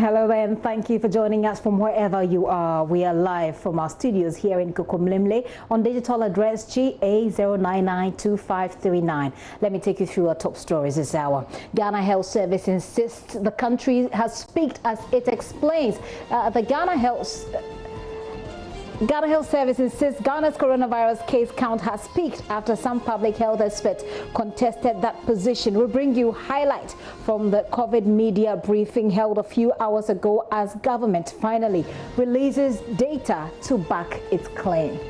Hello there, and thank you for joining us from wherever you are. We are live from our studios here in Kukumlimle on digital address GA0992539. Let me take you through our top stories this hour. Ghana Health Service insists the country has peaked as it explains. The Ghana Health Service insists Ghana's coronavirus case count has peaked after some public health experts contested that position. We'll bring you highlights from the COVID media briefing held a few hours ago as government finally releases data to back its claim.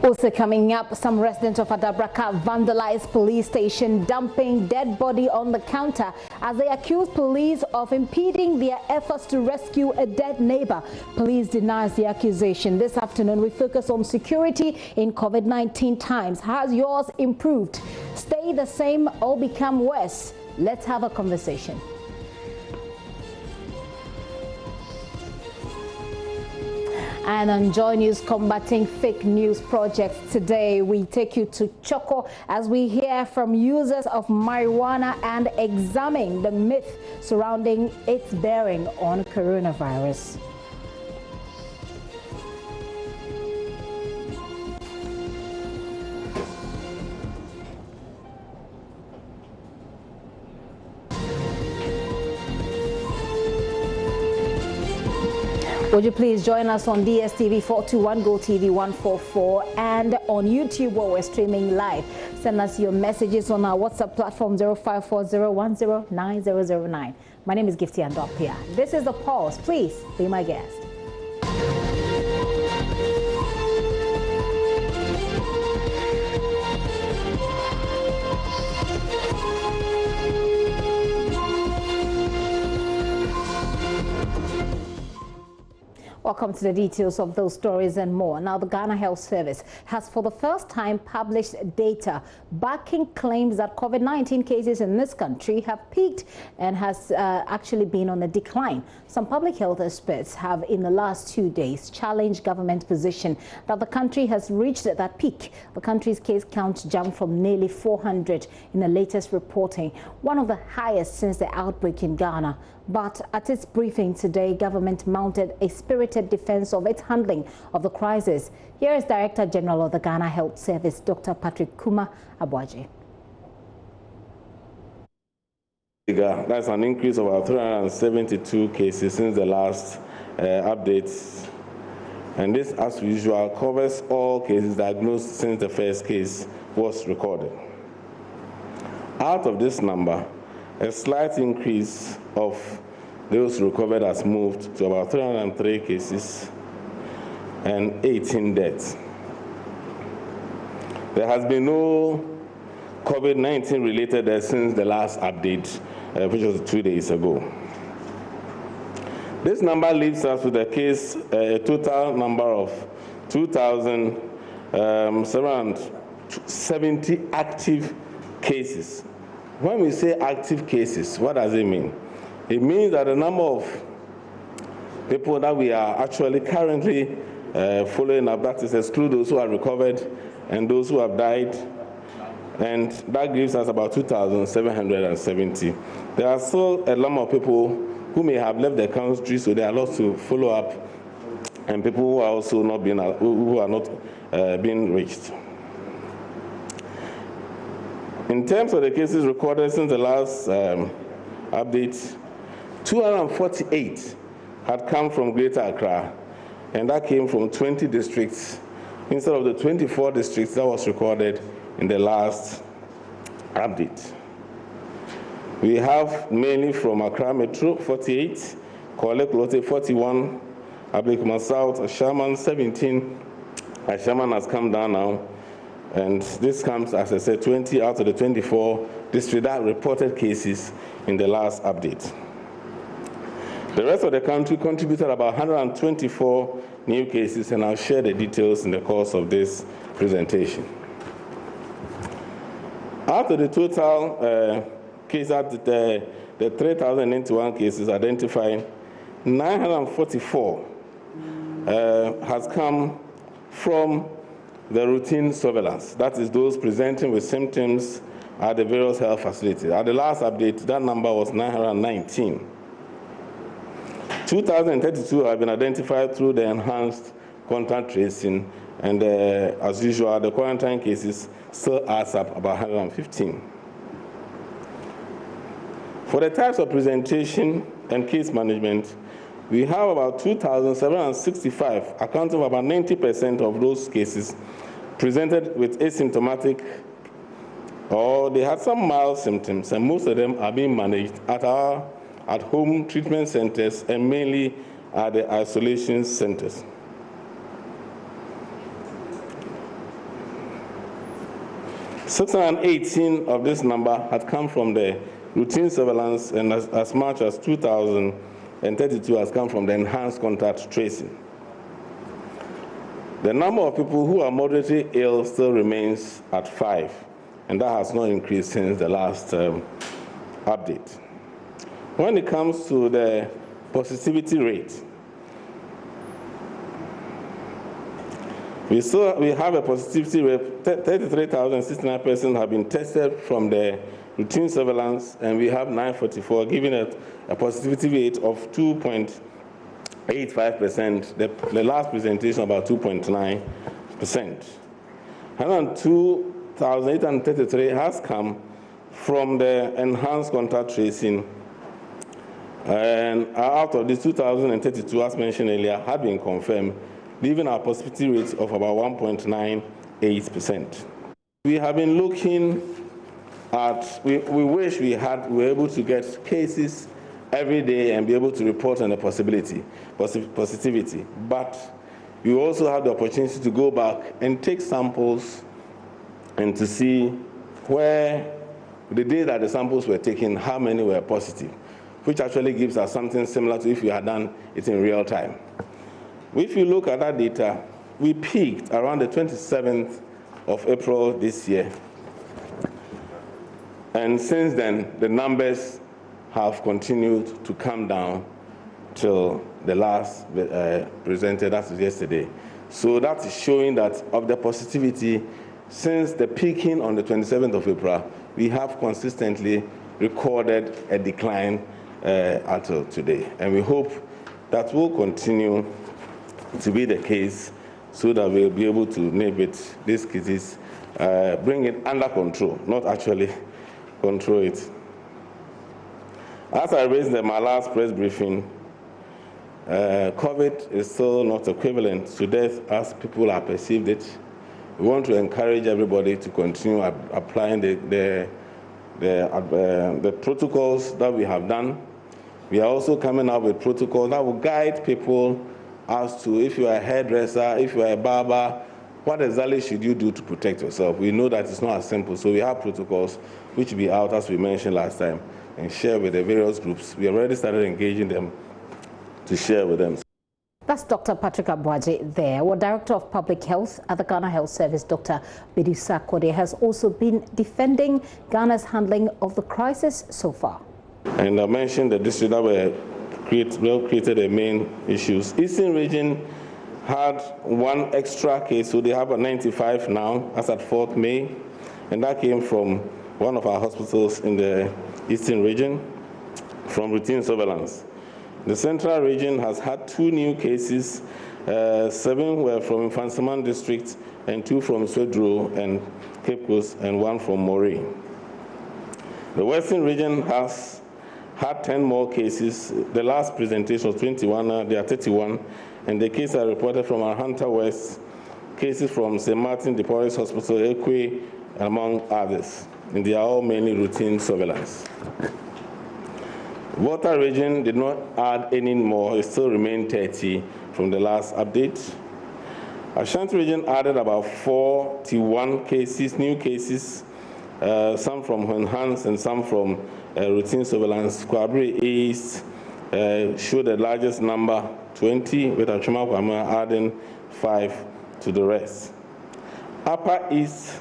Also coming up, some residents of Adabraka vandalized police station, dumping dead body on the counter as they accuse police of impeding their efforts to rescue a dead neighbor. Police denies the accusation. This afternoon, we focus on security in COVID-19 times. Has yours improved? Stay the same or become worse? Let's have a conversation. And on JoyNews combating fake news projects today, we take you to Choco as we hear from users of marijuana and examine the myth surrounding its bearing on coronavirus. Would you please join us on DSTV 421, Go TV 144, and on YouTube where we're streaming live. Send us your messages on our WhatsApp platform 0540109009. My name is Gifty Andopia. This is The Pulse. Please be my guest. Welcome to the details of those stories and more. Now, the Ghana Health Service has for the first time published data backing claims that COVID-19 cases in this country have peaked and has actually been on a decline. Some public health experts have in the last 2 days challenged government position that the country has reached that peak. The country's case count jumped from nearly 400 in the latest reporting, one of the highest since the outbreak in Ghana. But at its briefing today, government mounted a spirited defense of its handling of the crisis. Here is Director General of the Ghana Health Service, Dr. Patrick Kuma Abuaji. That's an increase of about 372 cases since the last updates. And this, as usual, covers all cases diagnosed since the first case was recorded. Out of this number, a slight increase of those recovered has moved to about 303 cases and 18 deaths. There has been no COVID-19 related deaths since the last update, which was 2 days ago. This number leaves us with a total number of 2,770 active cases. When we say active cases, what does it mean? It means that the number of people that we are actually currently following up, that is exclude those who are recovered and those who have died, and that gives us about 2,770. There are still a number of people who may have left the country, so there are lots to follow up, and people who are also not being being reached. In terms of the cases recorded since the last update, 248 had come from Greater Accra, and that came from 20 districts instead of the 24 districts that was recorded in the last update. We have mainly from Accra Metro, 48, Korle Klote, 41, Ablekuma South, Ashaman, 17. Ashaman has come down now. And this comes, as I said, 20 out of the 24 districts that reported cases in the last update. The rest of the country contributed about 124 new cases, and I'll share the details in the course of this presentation. Out of the total cases, the 3,091 cases identified, 944 has come from the routine surveillance. That is those presenting with symptoms at the various health facilities. At the last update, that number was 919. 2,032 have been identified through the enhanced contact tracing, and as usual, the quarantine cases still adds up about 115. For the types of presentation and case management, we have about 2,765, accounting for about 90% of those cases presented with asymptomatic, or they had some mild symptoms, and most of them are being managed at our at-home treatment centers and mainly at the isolation centers. (618) of this number had come from the routine surveillance, and as much as 2,032 has come from the enhanced contact tracing. The number of people who are moderately ill still remains at 5, and that has not increased since the last update. When it comes to the positivity rate, we have a positivity rate. 33,069 persons have been tested from the routine surveillance, and we have 944, giving a positivity rate of 2.85%. The last presentation about 2.9%. 102,833 has come from the enhanced contact tracing, and out of these 2,032, as mentioned earlier, had been confirmed, leaving our positivity rate of about 1.98%. We have been looking at, we wish we were able to get cases every day and be able to report on the positivity, but we also have the opportunity to go back and take samples and to see where the day that the samples were taken, how many were positive, which actually gives us something similar to if we had done it in real time. If you look at that data, we peaked around the 27th of April this year. And since then, the numbers have continued to come down till the last presented, that was yesterday. So that is showing that of the positivity, since the peaking on the 27th of April, we have consistently recorded a decline until today. And we hope that will continue to be the case so that we'll be able to nip it, these cases, bring it under control, not actually control it. As I raised in my last press briefing, COVID is still not equivalent to death as people have perceived it. We want to encourage everybody to continue applying the protocols that we have done. We are also coming up with protocols that will guide people as to, if you are a hairdresser, if you are a barber, what exactly should you do to protect yourself? We know that it's not as simple, so we have protocols which will be out, as we mentioned last time, and share with the various groups. We already started engaging them to share with them. That's Dr. Patrick Abuaje there. Our Director of Public Health at the Ghana Health Service, Dr. Medusa Kode, has also been defending Ghana's handling of the crisis so far. And I mentioned the district that were created the main issues. Eastern region had one extra case, so they have a 95 now, as at 4th May, and that came from one of our hospitals in the Eastern region from routine surveillance. The Central region has had 2 new cases. 7 were from Fansaman district, and 2 from Swedru and Cape Coast, and 1 from Moree. The Western region has had 10 more cases. The last presentation was 21, there are 31, and the cases are reported from our Hunter West, cases from St. Martin de Porres Hospital, Ekwe, among others, and they are all mainly routine surveillance. Volta region did not add any more, it still remained 30 from the last update. Ashanti region added about 41 cases, new cases, some from enhanced and some from routine surveillance. Kwabri East showed the largest number, 20, with Achuma Kwame adding 5 to the rest. Upper East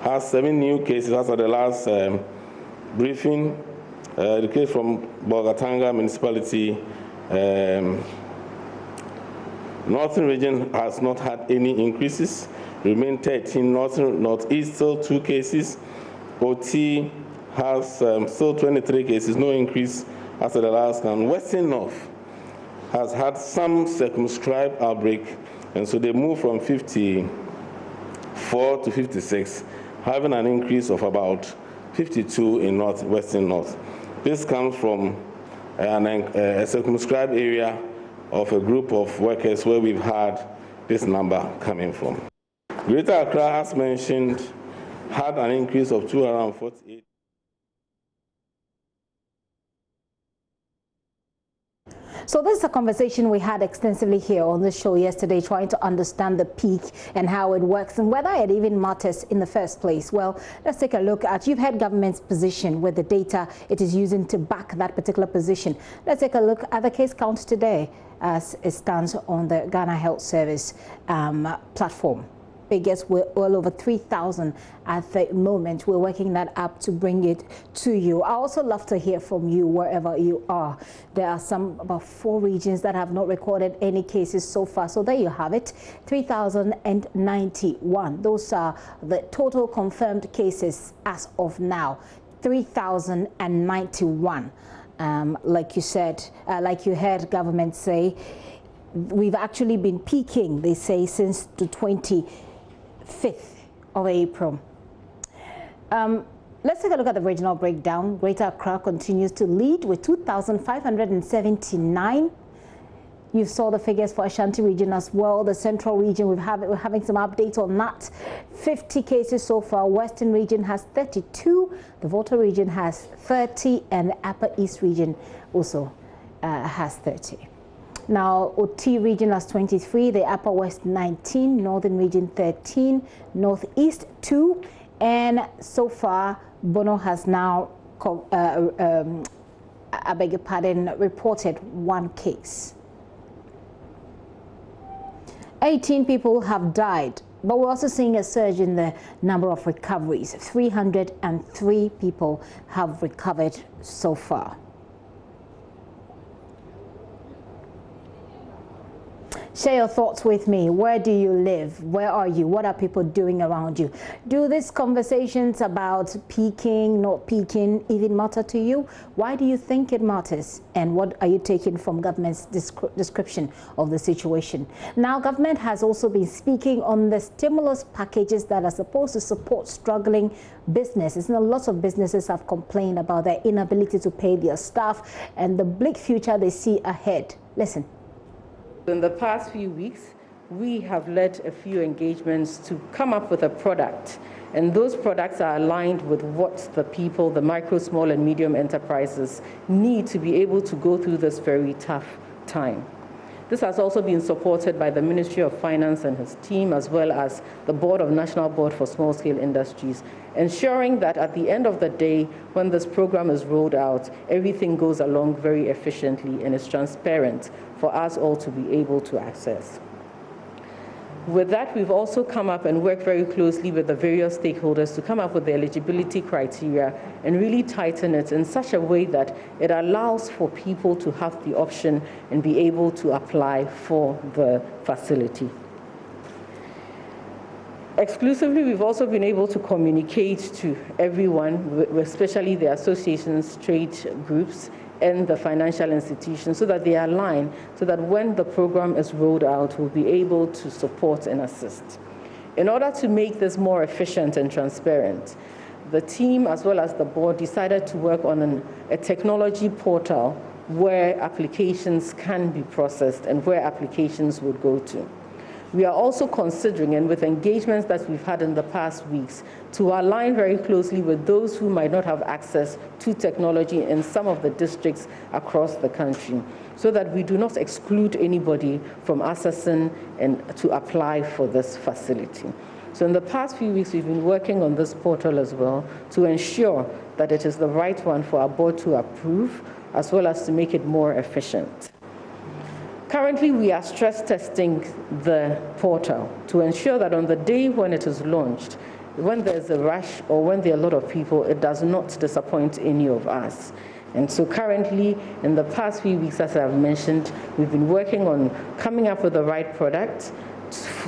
has 7 new cases. That's at the last briefing. The case from Bogatanga municipality, Northern region has not had any increases, remain 13. Northeast still 2 cases. OT has still 23 cases, no increase after the last count. Western North has had some circumscribed outbreak, and so they moved from 54 to 56, having an increase of about 52 in Western North. This comes from a circumscribed area of a group of workers where we've had this number coming from. Greater Accra, as mentioned, had an increase of 248. So this is a conversation we had extensively here on the show yesterday, trying to understand the peak and how it works and whether it even matters in the first place. Well, let's take a look at, you've heard government's position with the data it is using to back that particular position. Let's take a look at the case count today as it stands on the Ghana Health Service platform. Biggest, we're all over 3,000 at the moment. We're working that up to bring it to you. I also love to hear from you wherever you are. There are about 4 regions that have not recorded any cases so far. So there you have it, 3,091. Those are the total confirmed cases as of now, 3,091. Like you said, like you heard government say, we've actually been peaking, they say, since the 25th of April. Let's take a look at the regional breakdown. Greater Accra continues to lead with 2,579. You saw the figures for Ashanti region as well. The central region, we're having some updates on that. 50 cases so far. Western region has 32. The Volta region has 30, and the Upper East region also has 30. Now, OT region has 23, the Upper West 19, Northern region 13, Northeast 2, and so far, Bono has now, I beg your pardon, reported 1 case. 18 people have died, but we're also seeing a surge in the number of recoveries. 303 people have recovered so far. Share your thoughts with me. Where do you live? Where are you? What are people doing around you? Do these conversations about peaking, not peaking, even matter to you? Why do you think it matters? And what are you taking from government's description of the situation? Now, government has also been speaking on the stimulus packages that are supposed to support struggling businesses. And lots of businesses have complained about their inability to pay their staff and the bleak future they see ahead. Listen. In the past few weeks, we have led a few engagements to come up with a product, and those products are aligned with what the people, the micro, small, and medium enterprises need to be able to go through this very tough time. This has also been supported by the Ministry of Finance and his team, as well as the National Board for Small-Scale Industries, ensuring that at the end of the day, when this program is rolled out, everything goes along very efficiently and is transparent for us all to be able to access. With that, we've also come up and worked very closely with the various stakeholders to come up with the eligibility criteria and really tighten it in such a way that it allows for people to have the option and be able to apply for the facility. Exclusively, we've also been able to communicate to everyone, especially the associations, trade groups, and the financial institutions, so that they align, so that when the program is rolled out, we'll be able to support and assist. In order to make this more efficient and transparent, the team as well as the board decided to work on a technology portal where applications can be processed and where applications would go to. We are also considering, and with engagements that we've had in the past weeks, to align very closely with those who might not have access to technology in some of the districts across the country, so that we do not exclude anybody from accessing and to apply for this facility. So in the past few weeks, we've been working on this portal as well to ensure that it is the right one for our board to approve, as well as to make it more efficient. Currently, we are stress testing the portal to ensure that on the day when it is launched, when there's a rush or when there are a lot of people, it does not disappoint any of us. And so currently, in the past few weeks, as I've mentioned, we've been working on coming up with the right product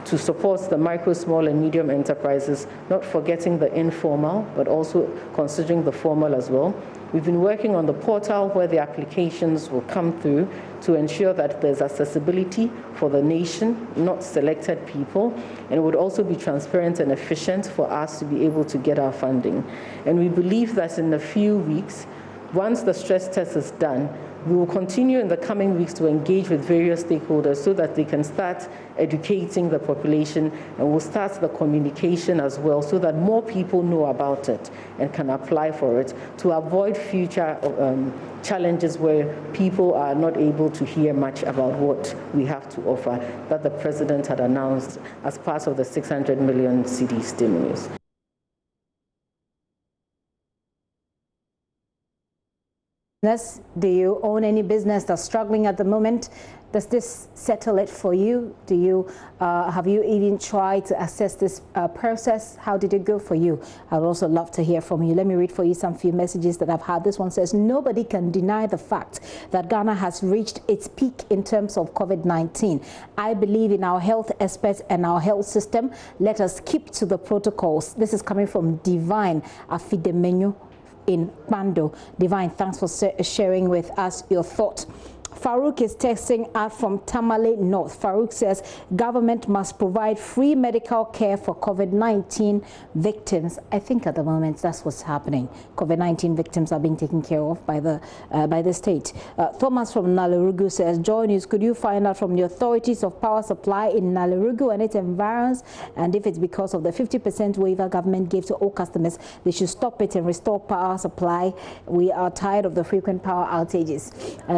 to support the micro, small, and medium enterprises, not forgetting the informal, but also considering the formal as well. We've been working on the portal where the applications will come through to ensure that there's accessibility for the nation, not selected people, and it would also be transparent and efficient for us to be able to get our funding. And we believe that in a few weeks, once the stress test is done, we will continue in the coming weeks to engage with various stakeholders so that they can start educating the population, and we'll start the communication as well so that more people know about it and can apply for it to avoid future challenges where people are not able to hear much about what we have to offer that the president had announced as part of the 600 million cedi stimulus. Do you own any business that's struggling at the moment? Does this settle it for you? Do you have you even tried to assess this process? How did it go for you? I would also love to hear from you. Let me read for you some few messages that I've had. This one says, nobody can deny the fact that Ghana has reached its peak in terms of COVID-19. I believe in our health experts and our health system. Let us keep to the protocols. This is coming from Divine Afidemenyo in Pando. Divine, thanks for sharing with us your thought. Farouk is texting out from Tamale North. Farouk says government must provide free medical care for COVID-19 victims. I think at the moment that's what's happening. COVID-19 victims are being taken care of by the state. Thomas from Nalerugu says, JoyNews, could you find out from the authorities of power supply in Nalerugu and its environs, and if it's because of the 50% waiver government gave to all customers, they should stop it and restore power supply. We are tired of the frequent power outages.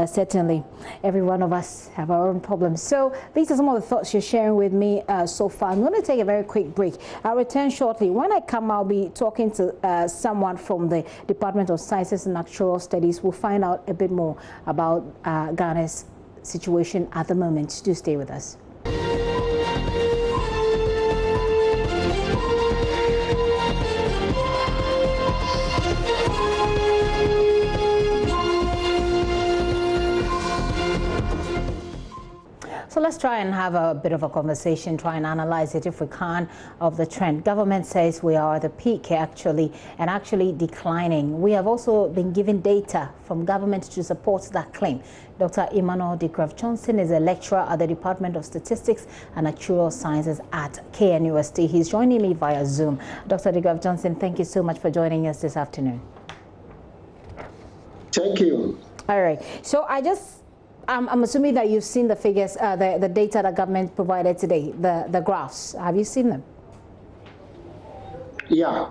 Certainly. Every one of us have our own problems. So these are some of the thoughts you're sharing with me so far. I'm going to take a very quick break. I'll return shortly. When I come, I'll be talking to someone from the Department of Sciences and Actuarial Studies. We'll find out a bit more about Ghana's situation at the moment. Do stay with us. So let's try and have a bit of a conversation, try and analyze it if we can, of the trend. Government says we are at the peak actually declining. We have also been given data from government to support that claim. Dr. Emmanuel de Graaf Johnson is a lecturer at the Department of Statistics and Actuarial Sciences at KNUST. He's joining me via Zoom. Dr. de Graaf Johnson, thank you so much for joining us this afternoon. Thank you. All right. So I'm assuming that you've seen the figures, the data that government provided today, the graphs. Have you seen them? Yeah.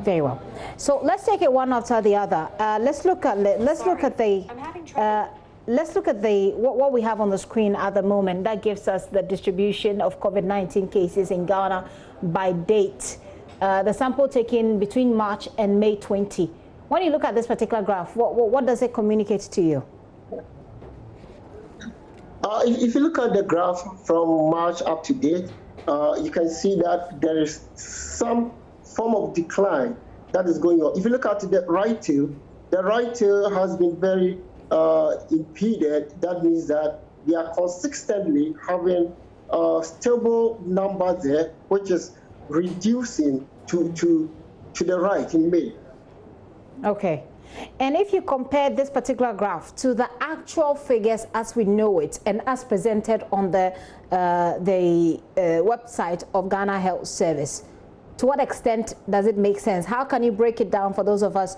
Very well. So let's take it one after the other. Let's look at what we have on the screen at the moment. That gives us the distribution of COVID-19 cases in Ghana by date. The sample taken between March and May 20. When you look at this particular graph, what does it communicate to you? If you look at the graph from March up to date, you can see that there is some form of decline that is going on. If you look at the right tail has been very impeded. That means that we are consistently having a stable number there, which is reducing to the right in May. Okay. And if you compare this particular graph to the actual figures as we know it and as presented on the website of Ghana Health Service, to what extent does it make sense? How can you break it down for those of us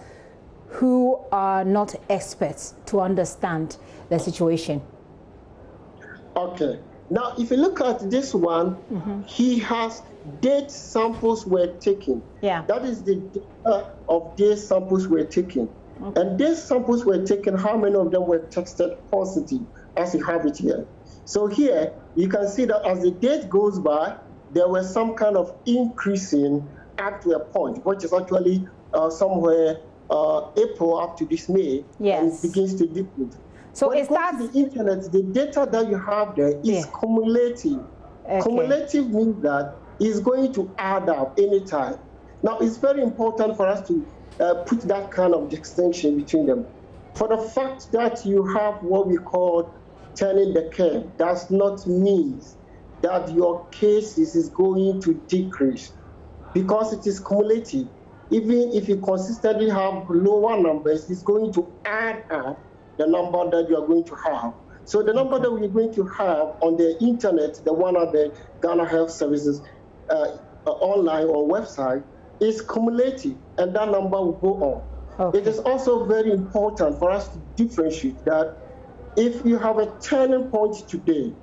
who are not experts to understand the situation? Okay. Now, if you look at this one, he has date samples were taken. Yeah. That is the data of date samples were taken. Okay. And these samples were taken, how many of them were tested positive, as you have it here. So here, you can see that as the date goes by, there was some kind of increasing up to a point, which is actually somewhere April up to this May, yes, and it begins to decrease. So when is that the internet, the data that you have there is cumulative. Okay. Cumulative means that it's going to add up anytime. Now, it's very important for us to put that kind of distinction between them. For the fact that you have what we call turning the curve does not mean that your cases is going to decrease, because it is cumulative. Even if you consistently have lower numbers, it's going to add up the number that you are going to have. So the number that we're going to have on the internet, the one at the Ghana Health Services online or website, is cumulative, and that number will go on. Okay. It is also very important for us to differentiate that if you have a turning point today,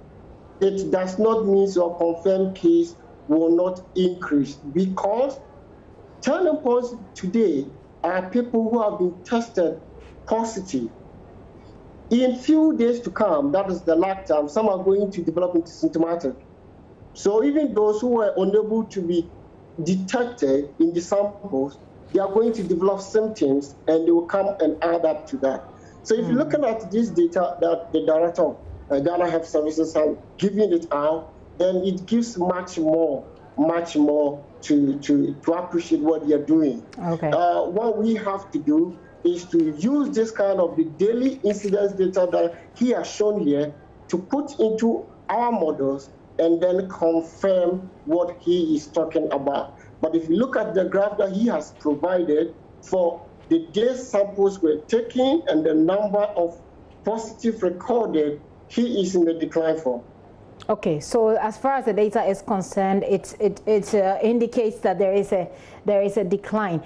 it does not mean your confirmed case will not increase, because turning points today are people who have been tested positive. In few days to come, that is the lag time, some are going to develop into symptomatic. So even those who were unable to be detected in the samples, they are going to develop symptoms, and they will come and add up to that. So if you're looking at this data that the director of Ghana Health Services are giving it out, then it gives much more to appreciate what they are doing. Okay. What we have to do is to use this kind of the daily incidence data that he has shown here to put into our models and then confirm what he is talking about. But if you look at the graph that he has provided for the days samples were taken and the number of positive recorded, he is in the decline form. Okay, so as far as the data is concerned, it indicates that there is a decline.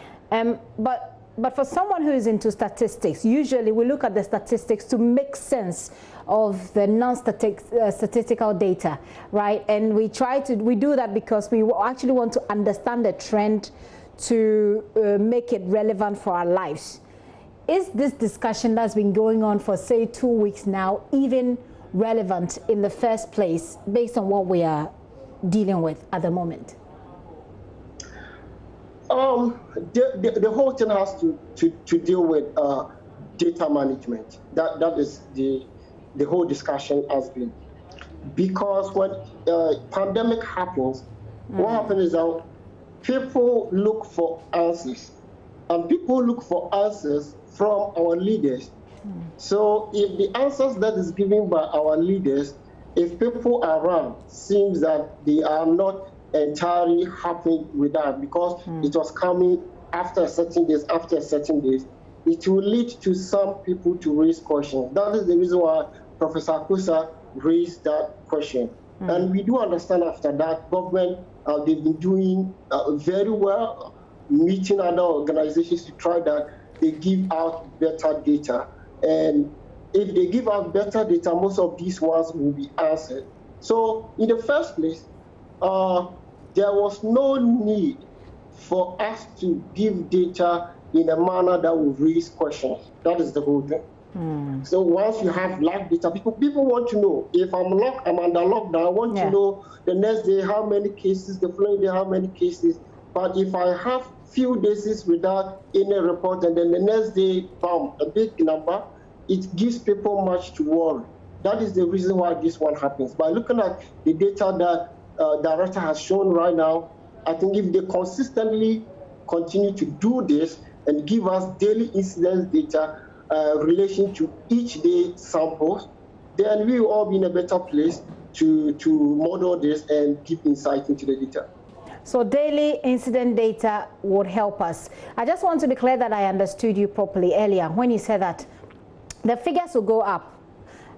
But for someone who is into statistics, usually we look at the statistics to make sense of the non-statistical data, right? And we do that because we actually want to understand the trend to make it relevant for our lives. Is this discussion that's been going on for, say, 2 weeks now even relevant in the first place based on what we are dealing with at the moment? The whole thing has to deal with data management. That is the whole discussion has been. Because when pandemic happens, what happens is that people look for answers, and people look for answers from our leaders. So if the answers that is given by our leaders, if people around seems that they are not entirely happy with that because it was coming after certain days, it will lead to some people to raise questions. That is the reason why Professor Kusa raised that question. And we do understand after that, government, they've been doing very well, meeting other organizations to try that they give out better data. And if they give out better data, most of these ones will be answered. So in the first place, there was no need for us to give data in a manner that will raise questions. That is the whole thing. So once you have live data, people want to know, if I'm under lockdown, I want to know the next day how many cases, the following day how many cases. But if I have few days without any report and then the next day, bam, a big number, it gives people much to worry. That is the reason why this one happens. By looking at the data that director has shown right now, I think if they consistently continue to do this and give us daily incidence data relation to each day samples, then we will all be in a better place to model this and give insight into the data. So daily incident data would help us. I just want to be clear that I understood you properly earlier when you said that the figures will go up.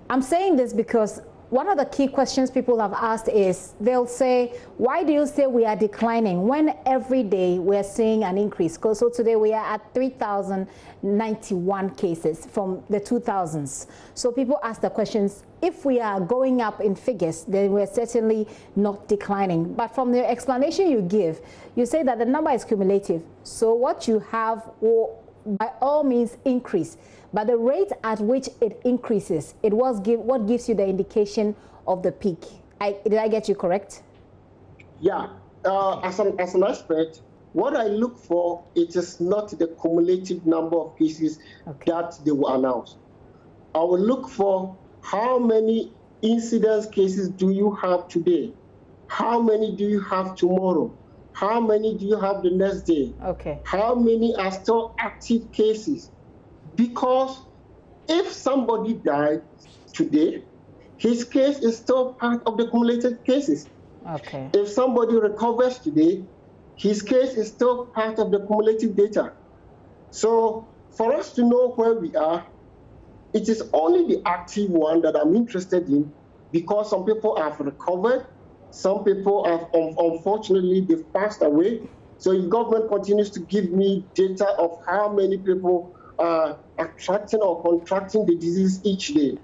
I'm saying this because one of the key questions people have asked is, they'll say, why do you say we are declining when every day we're seeing an increase? So today we are at 3,091 cases from the 2000s. So people ask the questions, if we are going up in figures, then we're certainly not declining. But from the explanation you give, you say that the number is cumulative. So what you have will by all means increase. But the rate at which it increases, what gives you the indication of the peak. Did I get you correct? Yeah. As an expert, what I look for, it is not the cumulative number of cases that they will announce. I will look for how many incidence cases do you have today? How many do you have tomorrow? How many do you have the next day? How many are still active cases? Because If somebody died today, his case is still part of the cumulative cases. Okay. If somebody recovers today, his case is still part of the cumulative data. So for us to know where we are, it is only the active one that I'm interested in, because some people have recovered, some people have, unfortunately, they've passed away. So if government continues to give me data of how many people are attracting or contracting the disease each day,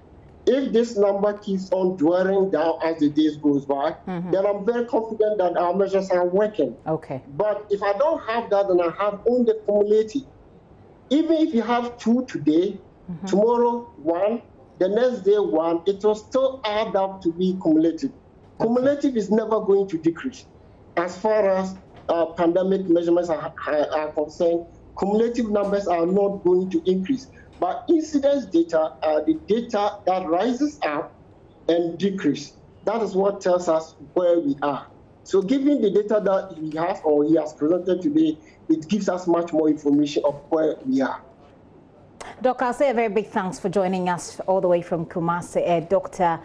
if this number keeps on dwelling down as the days goes by, then I'm very confident that our measures are working. Okay. But if I don't have that and I have only cumulative, even if you have 2 today, tomorrow 1, the next day 1, it will still add up to be cumulative. Okay. Cumulative is never going to decrease. As far as pandemic measurements are concerned, cumulative numbers are not going to increase. But incidence data are the data that rises up and decrease. That is what tells us where we are. So given the data that he has or he has presented today, it gives us much more information of where we are. Doc, I'll say a very big thanks for joining us all the way from Kumasi. Dr.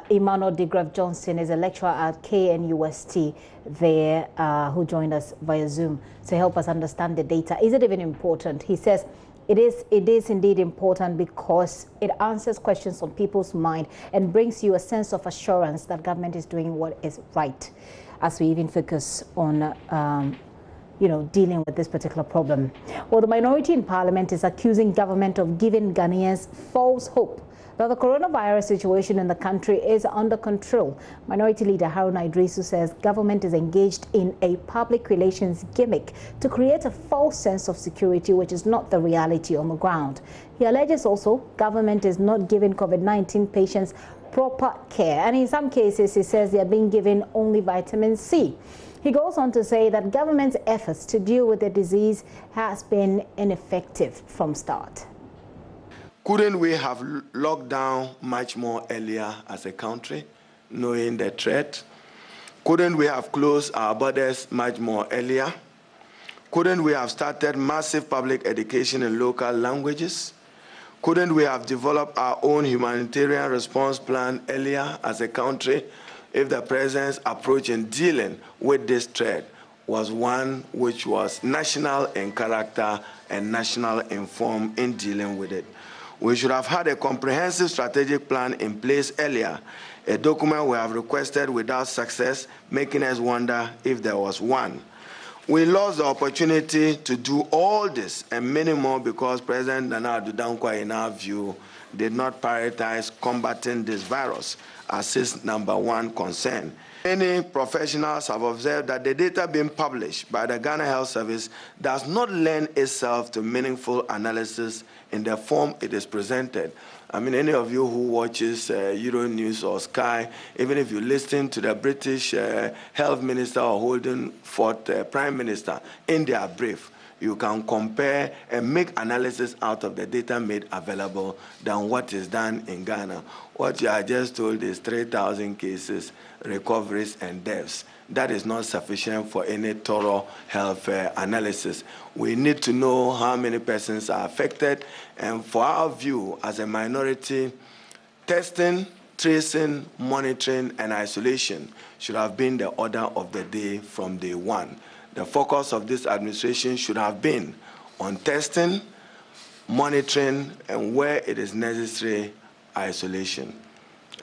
Emmanuel DeGraff Johnson is a lecturer at KNUST there who joined us via Zoom to help us understand the data. Is it even important? He says it is indeed important because it answers questions on people's mind and brings you a sense of assurance that government is doing what is right, as we even focus on dealing with this particular problem. Well, the minority in parliament is accusing government of giving Ghanaians false hope that the coronavirus situation in the country is under control. Minority leader Haruna Idrisu says government is engaged in a public relations gimmick to create a false sense of security, which is not the reality on the ground. He alleges also government is not giving COVID-19 patients proper care, and in some cases he says they are being given only vitamin C. He goes on to say that government's efforts to deal with the disease has been ineffective from start. Couldn't we have locked down much more earlier as a country, knowing the threat? Couldn't we have closed our borders much more earlier? Couldn't we have started massive public education in local languages? Couldn't we have developed our own humanitarian response plan earlier as a country if the president's approach in dealing with this threat was one which was national in character and national in form in dealing with it? We should have had a comprehensive strategic plan in place earlier, a document we have requested without success, making us wonder if there was one. We lost the opportunity to do all this and many more because President Nana Addo Dankwa, in our view, did not prioritize combating this virus as his #1 concern. Many professionals have observed that the data being published by the Ghana Health Service does not lend itself to meaningful analysis in the form it is presented. I mean, any of you who watches JoyNews or Sky, even if you listen to the British Health Minister or holding forth Prime Minister in their brief, you can compare and make analysis out of the data made available than what is done in Ghana. What you are just told is 3,000 cases, recoveries, and deaths. That is not sufficient for any thorough health analysis. We need to know how many persons are affected, and for our view as a minority, testing, tracing, monitoring, and isolation should have been the order of the day from day one. The focus of this administration should have been on testing, monitoring, and where it is necessary, isolation.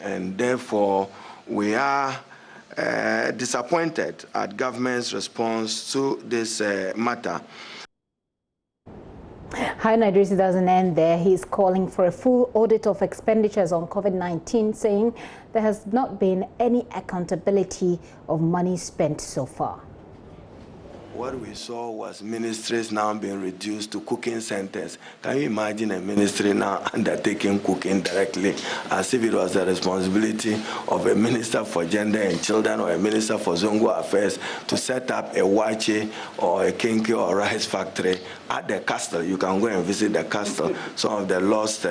And therefore, we are disappointed at government's response to this matter. Haruna Idrisu doesn't end there. He's calling for a full audit of expenditures on COVID-19, saying there has not been any accountability of money spent so far. What we saw was ministries now being reduced to cooking centers. Can you imagine a ministry now undertaking cooking directly as if it was the responsibility of a minister for gender and children or a minister for Zongo affairs to set up a wache or a kinky or rice factory at the castle? You can go and visit the castle. Some of the lost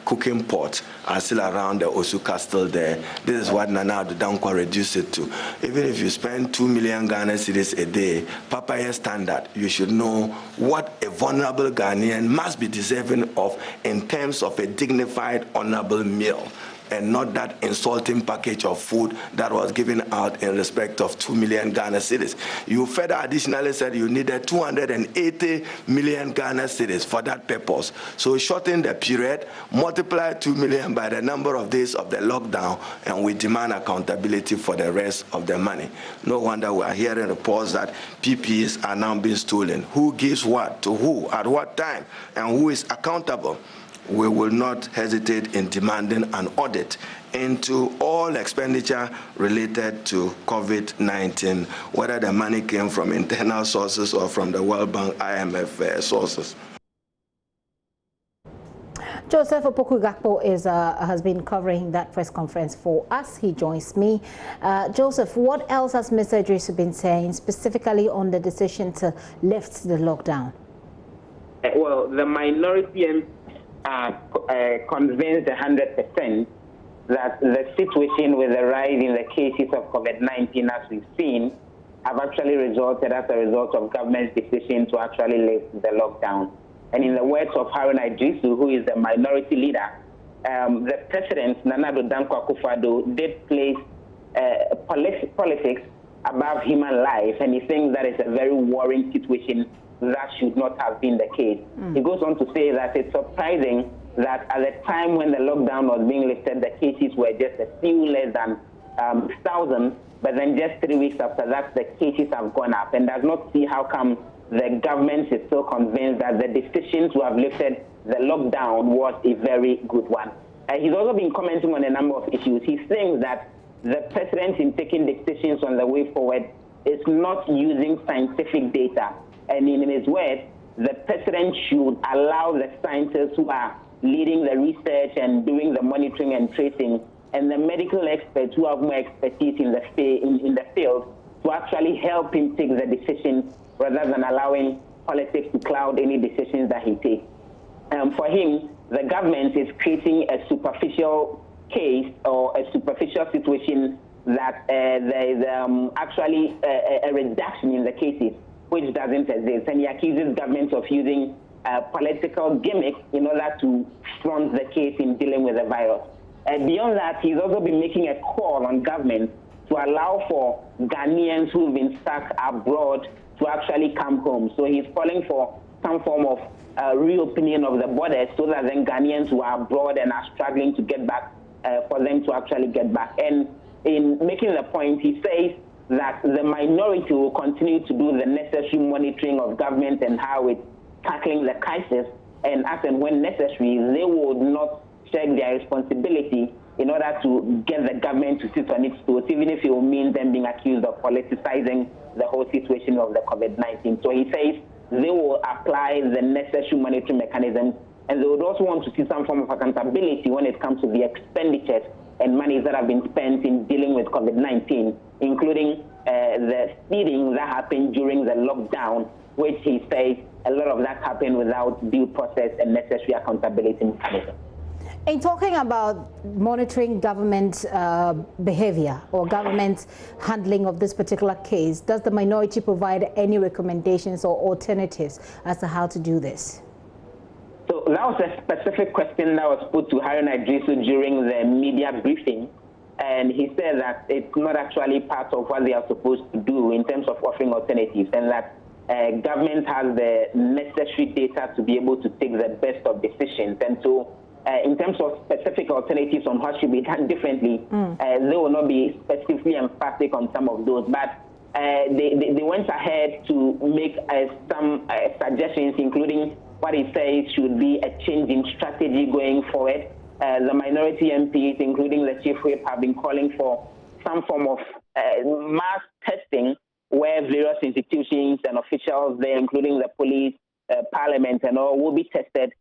cooking pots are still around the Osu castle there. This is what Nana Addo Dankwa reduced it to. Even if you spend 2 million Ghana cedis a day, the Papaya standard, you should know what a vulnerable Ghanaian must be deserving of in terms of a dignified, honorable meal, and not that insulting package of food that was given out in respect of 2 million Ghana cedis. You further additionally said you needed 280 million Ghana cedis for that purpose. So shorten the period, multiply 2 million by the number of days of the lockdown, and we demand accountability for the rest of the money. No wonder we are hearing reports that PPEs are now being stolen. Who gives what to who, at what time, and who is accountable? We will not hesitate in demanding an audit into all expenditure related to COVID-19, whether the money came from internal sources or from the World Bank, IMF sources. Joseph Opoku-Gakpo has been covering that press conference for us. He joins me. Joseph, what else has Mr. Idris been saying specifically on the decision to lift the lockdown? Well, the minority are convinced 100% that the situation with the rise in the cases of COVID-19, as we've seen, have actually resulted as a result of government's decision to actually lift the lockdown. And in the words of Haruna Idrisu, who is the minority leader, the president, Nana Addo Dankwa Akufo-Addo, did place politics above human life, and he thinks that is a very worrying situation that should not have been the case. He goes on to say that it's surprising that at the time when the lockdown was being lifted, the cases were just a few less than 1,000, but then just 3 weeks after that, the cases have gone up, and does not see how come the government is still convinced that the decision to have lifted the lockdown was a very good one. He's also been commenting on a number of issues. He thinks that the president, in taking decisions on the way forward, is not using scientific data. And in his words, the president should allow the scientists who are leading the research and doing the monitoring and tracing, and the medical experts who have more expertise in the field, to actually help him take the decisions rather than allowing politics to cloud any decisions that he takes. For him, the government is creating a superficial case or a superficial situation that there is actually a reduction in the cases, which doesn't exist. And he accuses government of using political gimmicks in order to front the case in dealing with the virus. Beyond that, he's also been making a call on government to allow for Ghanaians who've been stuck abroad to actually come home. So he's calling for some form of reopening of the borders so that then Ghanaians who are abroad and are struggling to get back, for them to actually get back. And in making the point, he says that the minority will continue to do the necessary monitoring of government and how it's tackling the crisis, and as and when necessary, they would not shirk their responsibility in order to get the government to sit on its toes, even if it will mean them being accused of politicizing the whole situation of the COVID-19. So he says they will apply the necessary monitoring mechanisms, and they would also want to see some form of accountability when it comes to the expenditures and monies that have been spent in dealing with COVID-19, including the feeding that happened during the lockdown, which he says a lot of that happened without due process and necessary accountability mechanism. In talking about monitoring government behavior or government handling of this particular case, does the minority provide any recommendations or alternatives as to how to do this? So that was a specific question that was put to Haruna Idrisu during the media briefing, and he said that it's not actually part of what they are supposed to do in terms of offering alternatives, and that government has the necessary data to be able to take the best of decisions. And so in terms of specific alternatives on what should be done differently, they will not be specifically emphatic on some of those, but they went ahead to make some suggestions, including what he says should be a change in strategy going forward. The minority MPs, including the chief whip, have been calling for some form of mass testing where various institutions and officials there, including the police, parliament and all, will be tested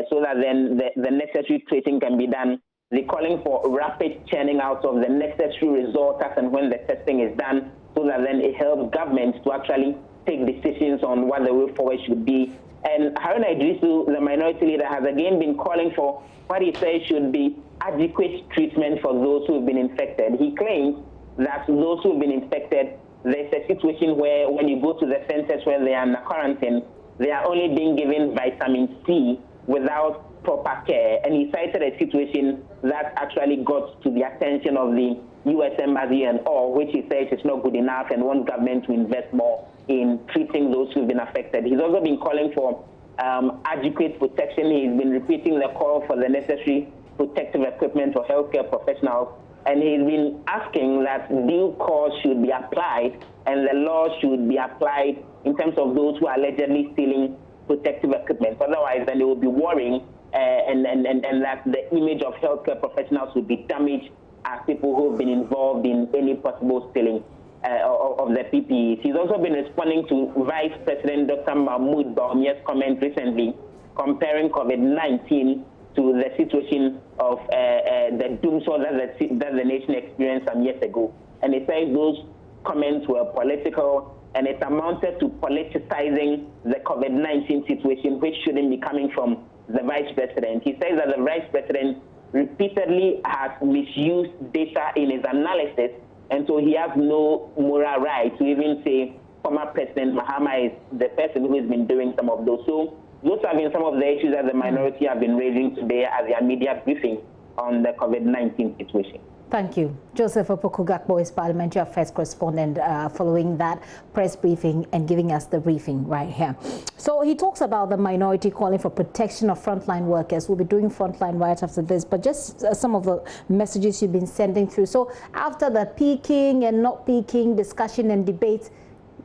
so that then the necessary tracing can be done. They're calling for rapid churning out of the necessary results as and when the testing is done, so that then it helps governments to actually take decisions on what the way forward should be. And Haruna Idrisu, the minority leader, has again been calling for what he says should be adequate treatment for those who have been infected. He claims that those who have been infected there's a situation where when you go to the centers where they are in quarantine, they are only being given vitamin C without proper care. And he cited a situation that actually got to the attention of the U.S. Embassy and all, which he says is not good enough and wants government to invest more in treating those who've been affected. He's also been calling for adequate protection. He's been repeating the call for the necessary protective equipment for healthcare professionals. And he's been asking that due course should be applied and the law should be applied in terms of those who are allegedly stealing protective equipment. Otherwise, then they will be worrying and that the image of healthcare professionals will be damaged as people who have been involved in any possible stealing of the PPEs. He's also been responding to Vice President Dr. Mahmoud Bawumia's comment recently, comparing COVID-19 to the situation of the doomsday that the nation experienced some years ago. And he says those comments were political, and it amounted to politicizing the COVID-19 situation, which shouldn't be coming from the Vice President. He says that the Vice President repeatedly has misused data in his analysis, and so he has no moral right to even say former President Mahama is the person who has been doing some of those. So those have been some of the issues that the minority have been raising today at their media briefing on the COVID-19 situation. Thank you. Joseph Opoku-Gakpo is Parliamentary Affairs Correspondent following that press briefing and giving us the briefing right here. So he talks about the minority calling for protection of frontline workers. We'll be doing frontline right after this, but just some of the messages you've been sending through. So after the peaking and not peaking discussion and debate,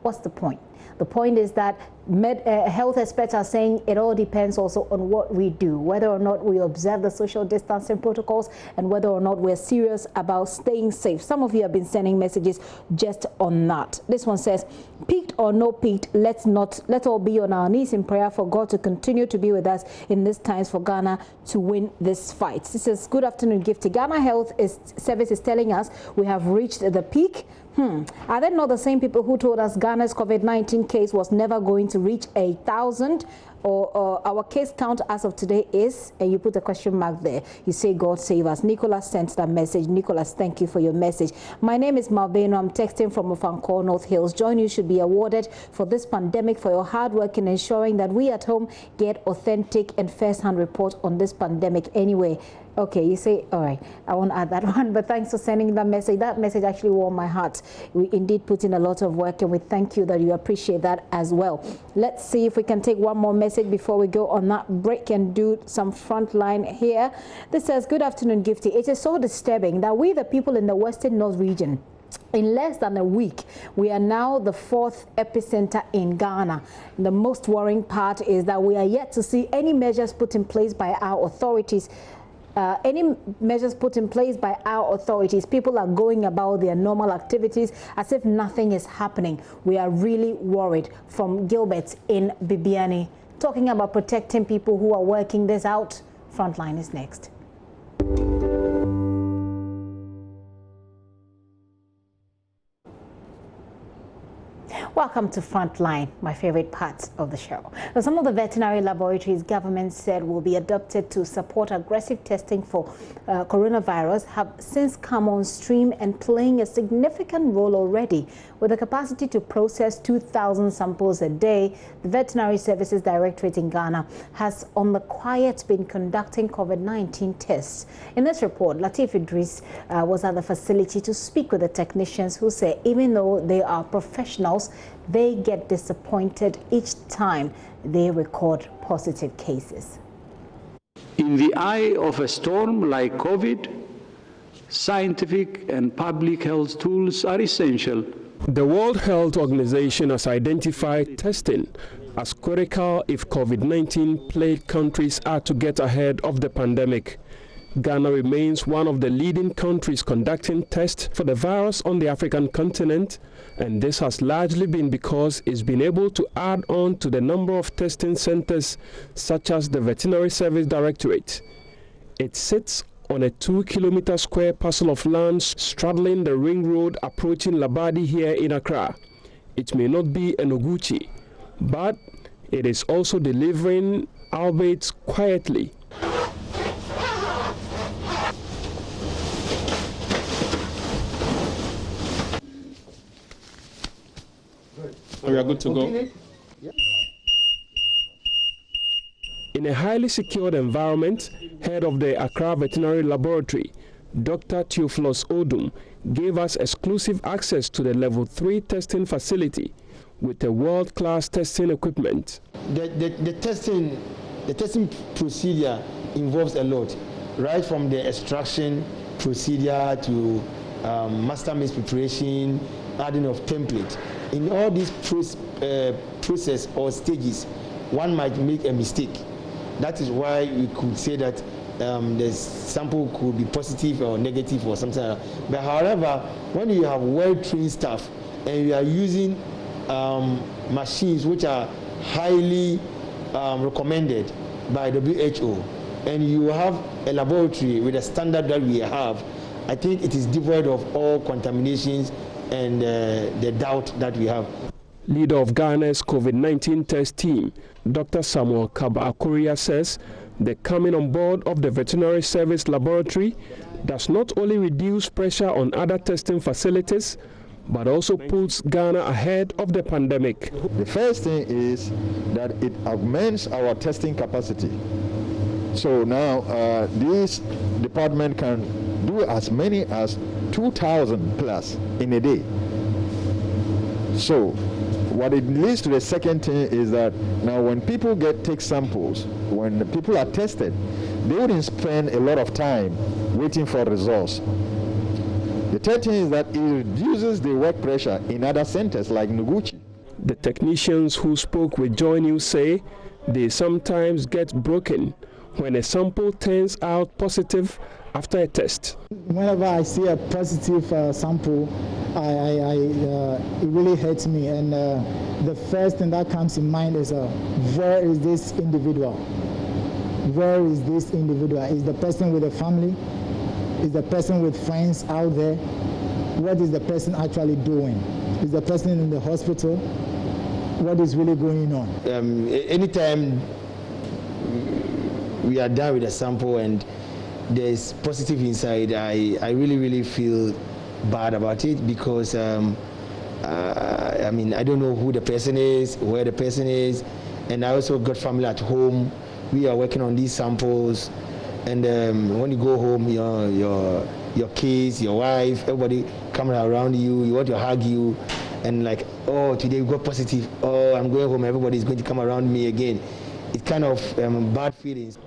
what's the point? The point is that health experts are saying it all depends also on what we do, whether or not we observe the social distancing protocols and whether or not we're serious about staying safe. Some of you have been sending messages just on that. This one says, peaked or no peaked, let's all be on our knees in prayer for God to continue to be with us in these times for Ghana to win this fight. This says, good afternoon, Gifty. Ghana Health Service is telling us we have reached the peak. Are they not the same people who told us Ghana's COVID-19 case was never going to reach 1,000? Or our case count as of today is, and you put a question mark there. You say, God save us. Nicholas sent that message. Nicholas, thank you for your message. My name is Malvino. I'm texting from Ofankor, North Hills. JoyNews should be awarded for this pandemic for your hard work in ensuring that we at home get authentic and first-hand report on this pandemic. Anyway, okay, you say, all right, I won't add that one, but thanks for sending that message. That message actually warmed my heart. We indeed put in a lot of work, and we thank you that you appreciate that as well. Let's see if we can take one more message before we go on that break and do some front line here. This says, good afternoon, Gifty. It is so disturbing that we, the people in the Western North region, in less than a week, we are now the 4th epicenter in Ghana. The most worrying part is that we are yet to see any measures put in place by our authorities. People are going about their normal activities as if nothing is happening. We are really worried. From Gilbert in Bibiani, talking about protecting people who are working this out. Frontline is next. Welcome to Frontline, my favorite part of the show. Now, some of the veterinary laboratories government said will be adopted to support aggressive testing for coronavirus have since come on stream and playing a significant role already. With a capacity to process 2,000 samples a day, the Veterinary Services Directorate in Ghana has on the quiet been conducting COVID-19 tests. In this report, Latif Idris was at the facility to speak with the technicians who say even though they are professionals, they get disappointed each time they record positive cases. In the eye of a storm like COVID, scientific and public health tools are essential. The World Health Organization has identified testing as critical if COVID-19 plagued countries are to get ahead of the pandemic. Ghana remains one of the leading countries conducting tests for the virus on the African continent, and this has largely been because it's been able to add on to the number of testing centers such as the Veterinary Service Directorate. It sits on a 2-kilometer square parcel of land straddling the ring road approaching Labadi here in Accra. It may not be an Oguchi, but it is also delivering, albeit quietly. So we are good to go. In a highly secured environment, head of the Accra Veterinary Laboratory, Dr. Theophilus Odum, gave us exclusive access to the Level 3 testing facility with a world-class testing equipment. The testing procedure involves a lot, right from the extraction procedure to master mix preparation, adding of template. In all these process or stages, one might make a mistake. That is why we could say that the sample could be positive or negative or something like that. But however, when you have well-trained staff and you are using machines which are highly recommended by WHO, and you have a laboratory with a standard that we have, I think it is devoid of all contaminations and the doubt that we have. Leader of Ghana's COVID-19 test team, Dr. Samuel Kaba-Akoria, says the coming on board of the Veterinary Service Laboratory does not only reduce pressure on other testing facilities, but also puts Ghana ahead of the pandemic. The first thing is that it augments our testing capacity. So now this department can do as many as 2,000 plus in a day. So what it leads to the second thing is that now when people take samples, when people are tested, they wouldn't spend a lot of time waiting for results. The third thing is that it reduces the work pressure in other centers like Noguchi. The technicians who spoke with JoyNews say they sometimes get broken when a sample turns out positive after a test. Whenever I see a positive sample, it really hurts me, and the first thing that comes in mind is where is this individual? Where is this individual? Is the person with a family? Is the person with friends out there? What is the person actually doing? Is the person in the hospital? What is really going on? Anytime we are done with a sample and there's positive inside, I really feel bad about it, because I mean, I don't know who the person is, where the person is, and I also got family at home. We are working on these samples, and when you go home, your kids, your wife, everybody coming around you, you want to hug you, and like, oh, today we got positive, oh, I'm going home, everybody is going to come around me again. It's kind of bad feelings.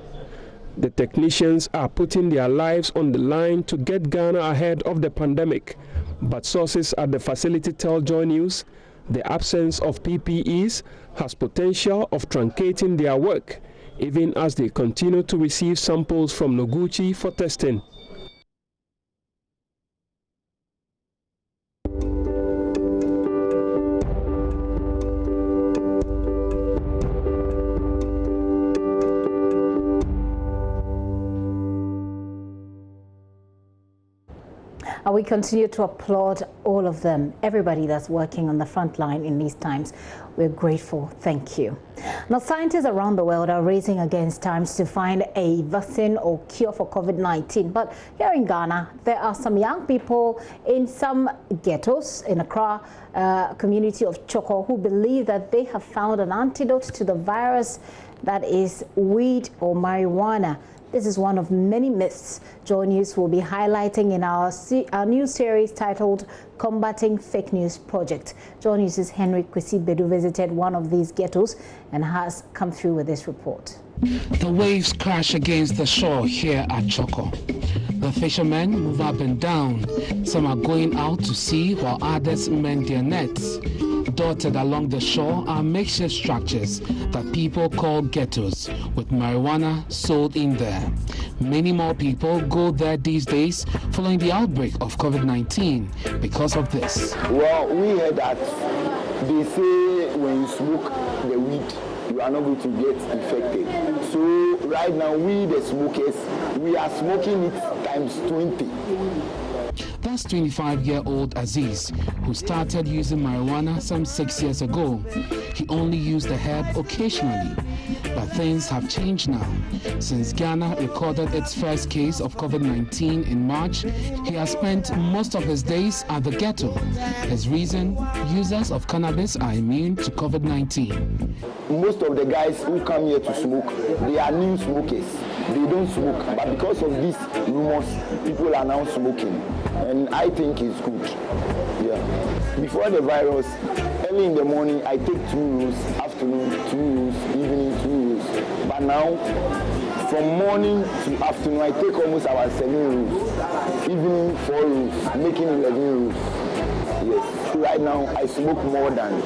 The technicians are putting their lives on the line to get Ghana ahead of the pandemic. But sources at the facility tell JoyNews the absence of PPEs has potential of truncating their work, even as they continue to receive samples from Noguchi for testing. And we continue to applaud all of them, everybody that's working on the front line in these times. We're grateful. Thank you. Now, scientists around the world are racing against time to find a vaccine or cure for COVID-19. But here in Ghana, there are some young people in some ghettos in Accra, community of Choko, who believe that they have found an antidote to the virus, that is weed or marijuana. This is one of many myths JoyNews will be highlighting in our new series titled Combating Fake News Project. JoyNews' Henry Kwesi Bedu visited one of these ghettos and has come through with this report. The waves crash against the shore here at Choko. The fishermen move up and down. Some are going out to sea while others mend their nets. Dotted along the shore are makeshift structures that people call ghettos, with marijuana sold in there. Many more people go there these days following the outbreak of COVID-19 because of this. Well, we heard that they say when you smoke the weed, you are not going to get infected. So right now, we the smokers, we are smoking it times 20. That's 25-year-old Aziz, who started using marijuana some 6 years ago. He only used the herb occasionally, but things have changed now. Since Ghana recorded its first case of COVID-19 in March, he has spent most of his days at the ghetto. His reason, users of cannabis are immune to COVID-19. Most of the guys who come here to smoke, they are new smokers. They don't smoke, but because of these rumors, people are now smoking, and I think it's good. Yeah. Before the virus, early in the morning, I take 2 rows, afternoon 2 rows, evening 2 rows. But now, from morning to afternoon, I take almost about 7 rows, evening 4 rows, making 11 rows. Yes. Right now, I smoke more than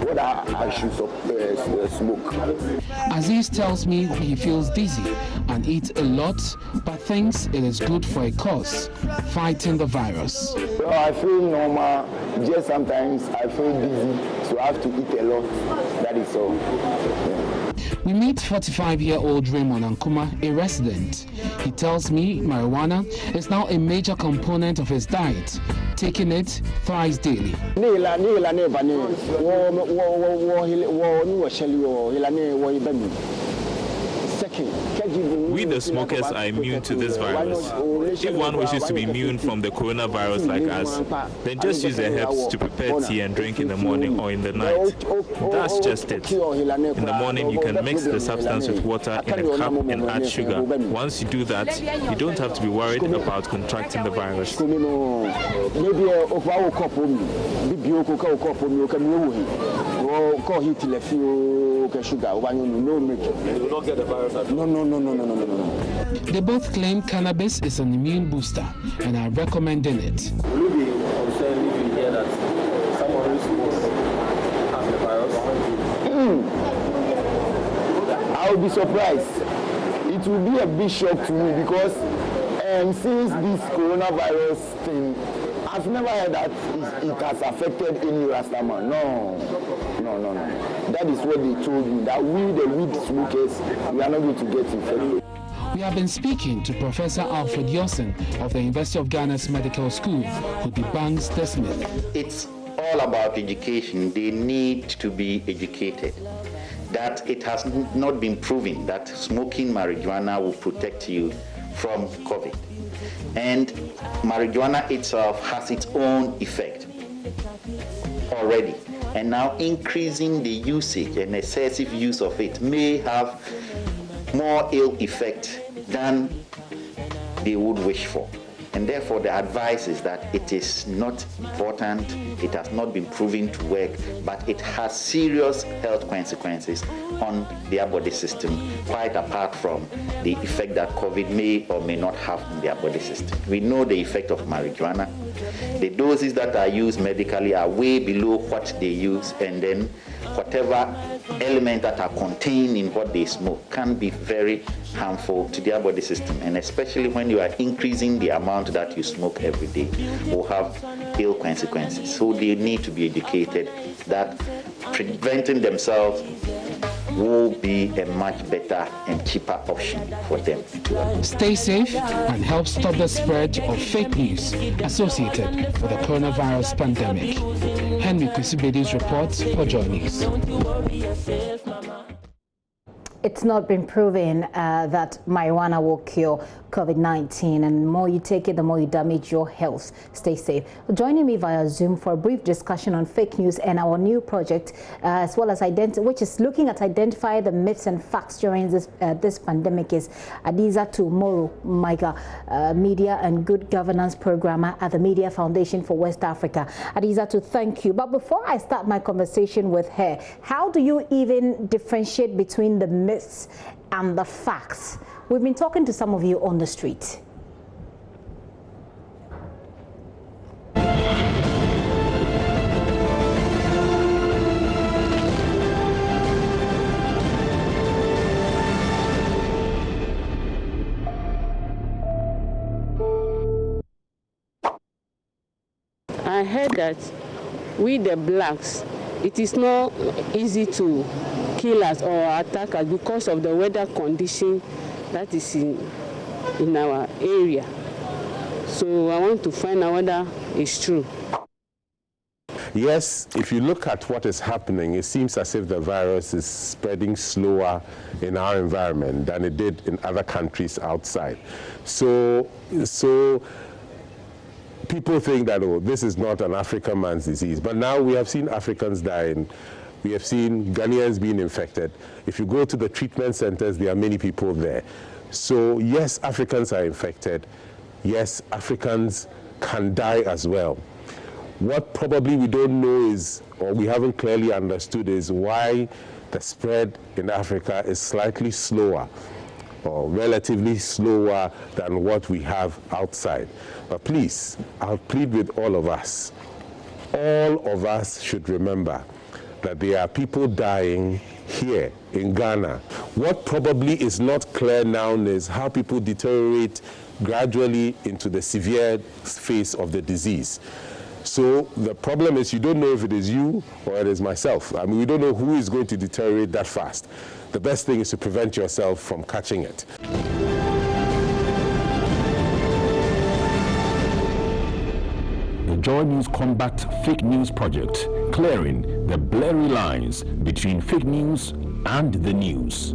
what I should smoke. Aziz tells me he feels dizzy and eats a lot, but thinks it is good for a cause, fighting the virus. Well, I feel normal, just sometimes I feel dizzy, so I have to eat a lot, that is all. Yeah. We meet 45-year-old Raymond Ankuma, a resident. He tells me marijuana is now a major component of his diet, taking it thrice daily. We the smokers are immune to this virus. If one wishes to be immune from the coronavirus like us, then just use the herbs to prepare tea and drink in the morning or in the night. That's just it. In the morning you can mix the substance with water in a cup and add sugar. Once you do that, you don't have to be worried about contracting the virus. They both claim cannabis is an immune booster and are recommending it. Will you be concerned if you hear that someone who smokes has the virus? I will be surprised. It will be a big shock to me because since this coronavirus thing, I've never heard that it has affected any Rastaman. No. That is what they told me, that we, the weed smokers, we are not going to get infected. We have been speaking to Professor Alfred Yosen of the University of Ghana's Medical School, who debunks this myth. It's all about education. They need to be educated. That it has not been proven that smoking marijuana will protect you from COVID. And marijuana itself has its own effect already. And now increasing the usage and excessive use of it may have more ill effect than they would wish for. And therefore the advice is that it is not important, it has not been proven to work, but it has serious health consequences on their body system, quite apart from the effect that COVID may or may not have on their body system. We know the effect of marijuana. The doses that are used medically are way below what they use, and then whatever elements that are contained in what they smoke can be very harmful to their body system, and especially when you are increasing the amount that you smoke every day will have ill consequences. So they need to be educated that preventing themselves will be a much better and cheaper option for them. Stay safe and help stop the spread of fake news associated with the coronavirus pandemic. Henry Kusibedi's report for JoyNews. It's not been proven that marijuana will cure COVID-19, and the more you take it, the more you damage your health. Stay safe. Joining me via Zoom for a brief discussion on fake news and our new project, as well as which is looking at identifying the myths and facts during this pandemic, is Adiza Tumoro Maiga, Media and Good Governance Programmer at the Media Foundation for West Africa. Adiza, to thank you. But before I start my conversation with her, how do you even differentiate between the myths and the facts? We've been talking to some of you on the street. I heard that we the blacks, it is not easy to kill us or attack us because of the weather condition that is in our area. So I want to find out whether it's true. Yes, if you look at what is happening, it seems as if the virus is spreading slower in our environment than it did in other countries outside. So people think that, oh, this is not an African man's disease. But now we have seen Africans dying. We have seen Ghanaians being infected. If you go to the treatment centers, there are many people there. So yes, Africans are infected. Yes, Africans can die as well. What probably we don't know is, or we haven't clearly understood, is why the spread in Africa is slightly slower, or relatively slower than what we have outside. But please, I'll plead with all of us. All of us should remember that there are people dying here in Ghana. What probably is not clear now is how people deteriorate gradually into the severe phase of the disease. So the problem is you don't know if it is you or it is myself. I mean, we don't know who is going to deteriorate that fast. The best thing is to prevent yourself from catching it. The JoyNews Combat Fake News Project, clearing the blurry lines between fake news and the news.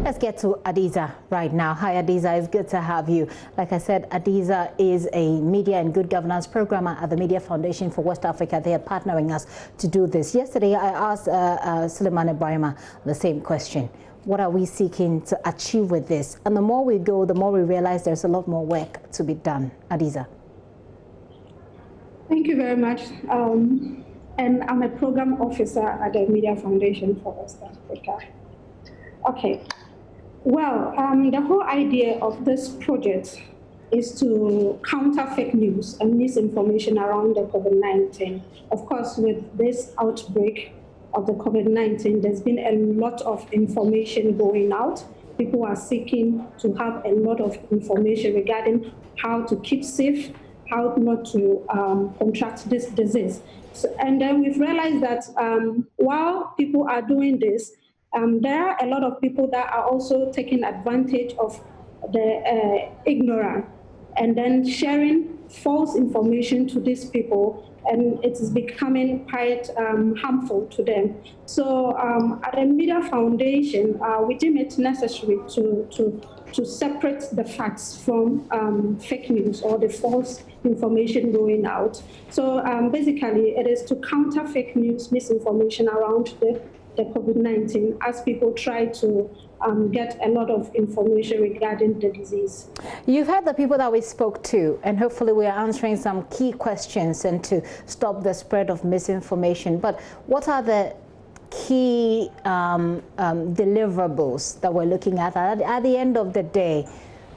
Let's get to Adiza right now. Hi, Adiza. It's good to have you. Like I said, Adiza is a media and good governance programmer at the Media Foundation for West Africa. They are partnering us to do this. Yesterday, I asked Suleiman Ibrahima the same question. What are we seeking to achieve with this? And the more we go, the more we realize there's a lot more work to be done. Adiza. Thank you very much. And I'm a program officer at the Media Foundation for West Africa. Okay. Well, the whole idea of this project is to counter fake news and misinformation around the COVID-19. Of course, with this outbreak of the COVID-19, there's been a lot of information going out. People are seeking to have a lot of information regarding how to keep safe, how not to contract this disease. So, and then we've realized that while people are doing this, there are a lot of people that are also taking advantage of the ignorance and then sharing false information to these people, and it is becoming quite harmful to them. So at the Media Foundation, we deem it necessary to separate the facts from fake news or the false information going out. So basically, it is to counter fake news, misinformation around the COVID-19 as people try to get a lot of information regarding the disease. You've heard the people that we spoke to, and hopefully we are answering some key questions and to stop the spread of misinformation. But what are the key deliverables that we're looking at? At the end of the day,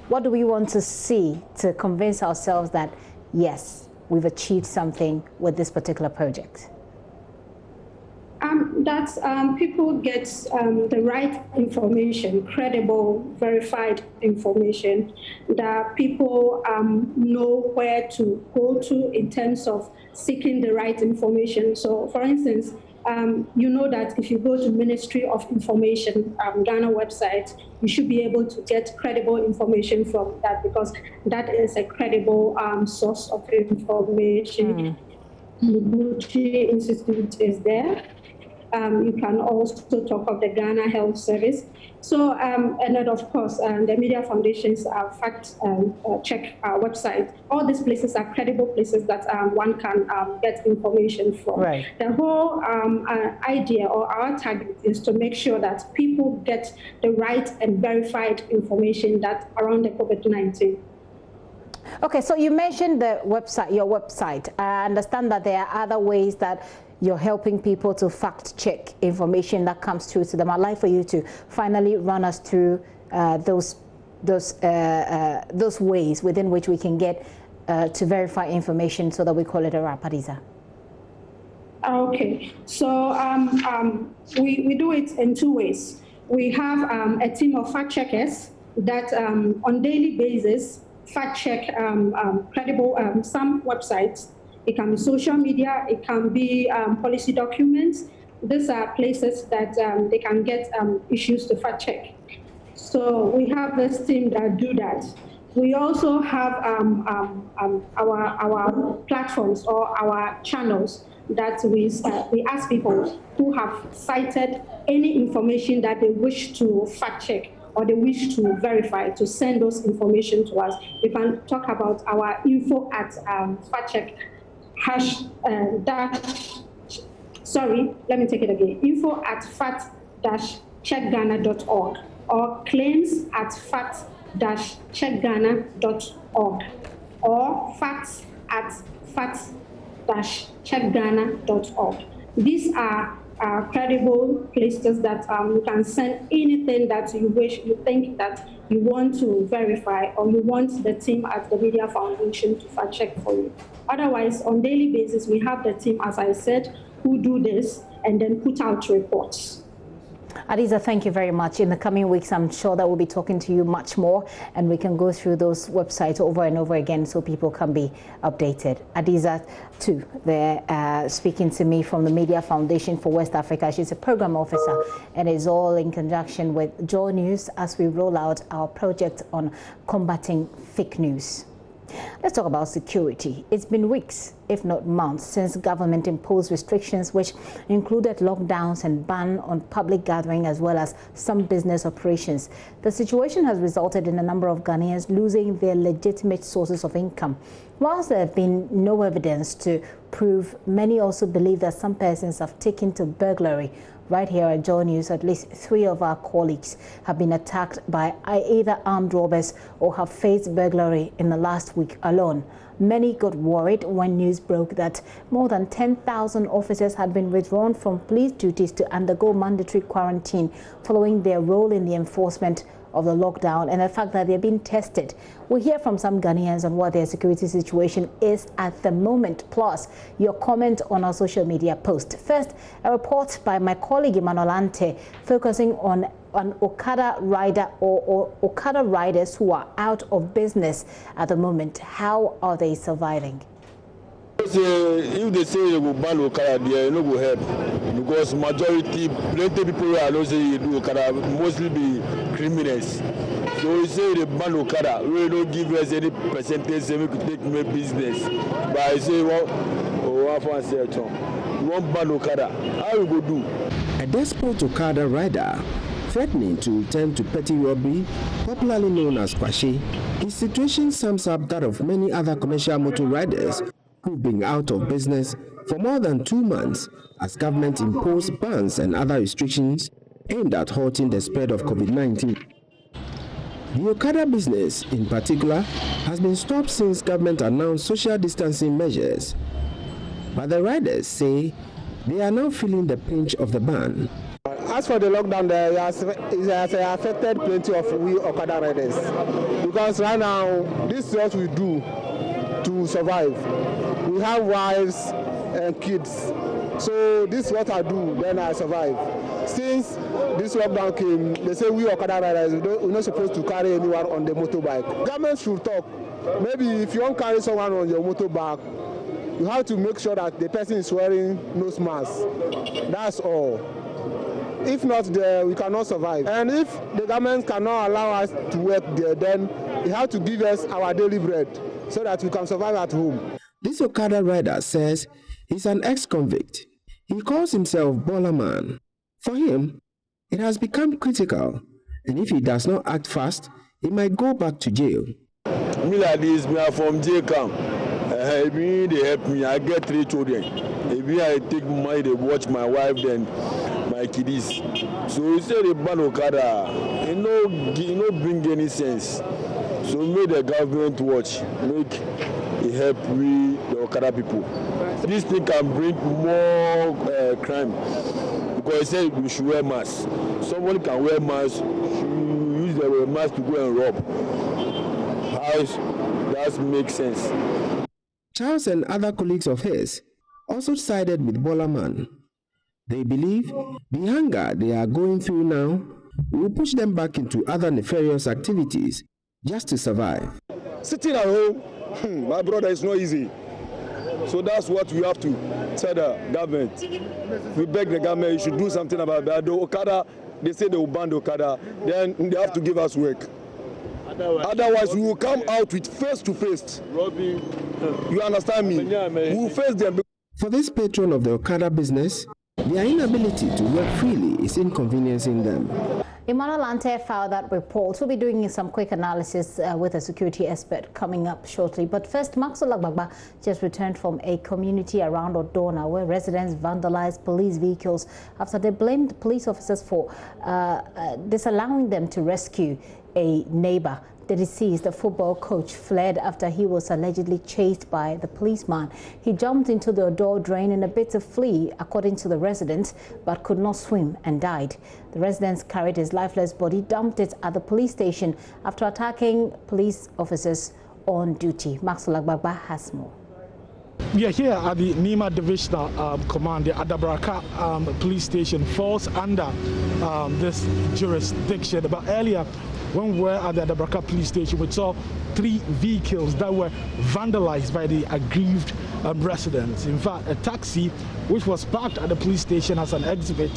what do we want to see to convince ourselves that, yes, we've achieved something with this particular project? That people get the right information, credible, verified information, that people know where to go to in terms of seeking the right information. So, for instance, you know that if you go to Ministry of Information, Ghana website, you should be able to get credible information from that, because that is a credible source of information. The Gucci Institute is there. You can also talk of the Ghana Health Service. So, and then of course, the Media Foundation's fact check website. All these places are credible places that one can get information from. Right. The whole idea or our target is to make sure that people get the right and verified information that around the COVID-19. Okay, so you mentioned the website, your website. I understand that there are other ways that you're helping people to fact check information that comes through to them. I'd like for you to finally run us through those ways within which we can get to verify information so that we call it a wrap, Adiza. Okay, so we do it in two ways. We have a team of fact checkers that on daily basis fact check credible some websites. It can be social media, it can be policy documents. These are places that they can get issues to fact check. So we have this team that do that. We also have our platforms or our channels that we ask people who have cited any information that they wish to fact check or they wish to verify to send those information to us. We can talk about our info at fact check info at fact-checkghana.org or claims at fact-checkghana.org or facts at fact-checkghana.org. These are credible places that you can send anything that you think that you want to verify or you want the team at the Media Foundation to fact check for you. Otherwise, on daily basis, we have the team, as I said, who do this and then put out reports. Adiza, thank you very much. In the coming weeks, I'm sure that we'll be talking to you much more and we can go through those websites over and over again so people can be updated. Adiza, too, they're speaking to me from the Media Foundation for West Africa. She's a program officer and is all in conjunction with JoyNews as we roll out our project on combating fake news. Let's talk about security. It's been weeks, if not months, since government imposed restrictions which included lockdowns and ban on public gathering as well as some business operations. The situation has resulted in a number of Ghanaians losing their legitimate sources of income. Whilst there have been no evidence to prove, many also believe that some persons have taken to burglary. Right here at JoyNews, at least 3 of our colleagues have been attacked by either armed robbers or have faced burglary in the last week alone. Many got worried when news broke that more than 10,000 officers had been withdrawn from police duties to undergo mandatory quarantine following their role in the enforcement of the lockdown and the fact that they're being tested. We'll hear from some Ghanaians on what their security situation is at the moment, plus your comment on our social media post. First, a report by my colleague Emmanuel Ante focusing on an Okada rider or Okada riders who are out of business at the moment. How are they surviving? If they say they will ban Okada, they no go help because majority, plenty people are not saying they do Okada, mostly be criminals. So we say they ban Okada, we don't give us any percentage, so we could take my business. But I say, well, we won't ban Okada. How we go do? A desperate Okada rider threatening to return to petty robbery, popularly known as Kwashi. His situation sums up that of many other commercial motor riders who've been out of business for more than 2 months as government imposed bans and other restrictions aimed at halting the spread of COVID-19. The Okada business, in particular, has been stopped since government announced social distancing measures. But the riders say they are now feeling the pinch of the ban. As for the lockdown, it has affected plenty of we Okada riders. Because right now, this is what we do to survive. We have wives and kids. So this is what I do, then I survive. Since this lockdown came, they say we Okada riders, we're not supposed to carry anyone on the motorbike. Government should talk. Maybe if you don't carry someone on your motorbike, you have to make sure that the person is wearing nose mask. That's all. If not there, we cannot survive. And if the government cannot allow us to work there, then you have to give us our daily bread so that we can survive at home. This Okada rider says he's an ex-convict. He calls himself Bola Man. For him, it has become critical, and if he does not act fast, he might go back to jail. Me like this, me are from jail camp. If they help me, I get 3 children. If I take money, they watch my wife, then my kiddies. So we say the ban Okada, it no bring any sense. So make the government watch, make it help we the Okada people. This thing can bring more crime because I say we should wear masks. Somebody can wear masks, use the mask to go and rob. How that makes sense? Charles and other colleagues of his also sided with Bola Man. They believe the hunger they are going through now will push them back into other nefarious activities just to survive. Sitting at home, my brother, is not easy. So that's what we have to tell the government. We beg the government, you should do something about that. The Okada they say they will ban the Okada, then they have to give us work. Otherwise, we will come out with face-to-face. You understand me? We will face them. For this patron of the Okada business, their inability to work freely is inconveniencing them. Emmanuel Ante filed that report. We'll be doing some quick analysis with a security expert coming up shortly. But first, Maxwell Agbagba just returned from a community around Odona where residents vandalized police vehicles after they blamed police officers for disallowing them to rescue a neighbor. The deceased, the football coach, fled after he was allegedly chased by the policeman. He jumped into the Odor drain in a bid to flee, according to the residents, but could not swim and died. The residents carried his lifeless body, dumped it at the police station after attacking police officers on duty. Maxwell Agbagba has more. We are here at the Nima Divisional Command. The Adabraka police station falls under this jurisdiction. But earlier, when we were at the Adabraka police station, we saw 3 vehicles that were vandalized by the aggrieved residents. In fact, a taxi which was parked at the police station as an exhibit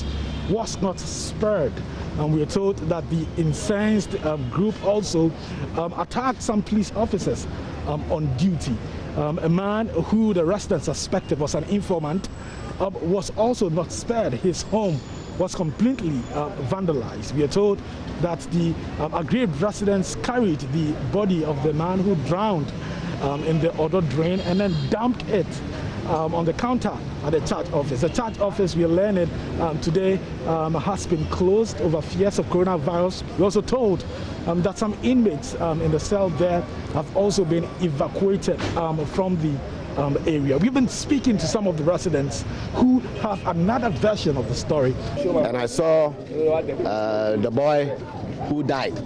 was not spared. And we are told that the incensed group also attacked some police officers on duty. A man who the residents suspected was an informant was also not spared. His home was completely vandalized. We are told that the aggrieved residents carried the body of the man who drowned in the Odor drain and then dumped it on the counter at the church office. The church office, we are learning today, has been closed over fears of coronavirus. We also told that some inmates in the cell there have also been evacuated from the area. We've been speaking to some of the residents who have another version of the story. And I saw the boy who died.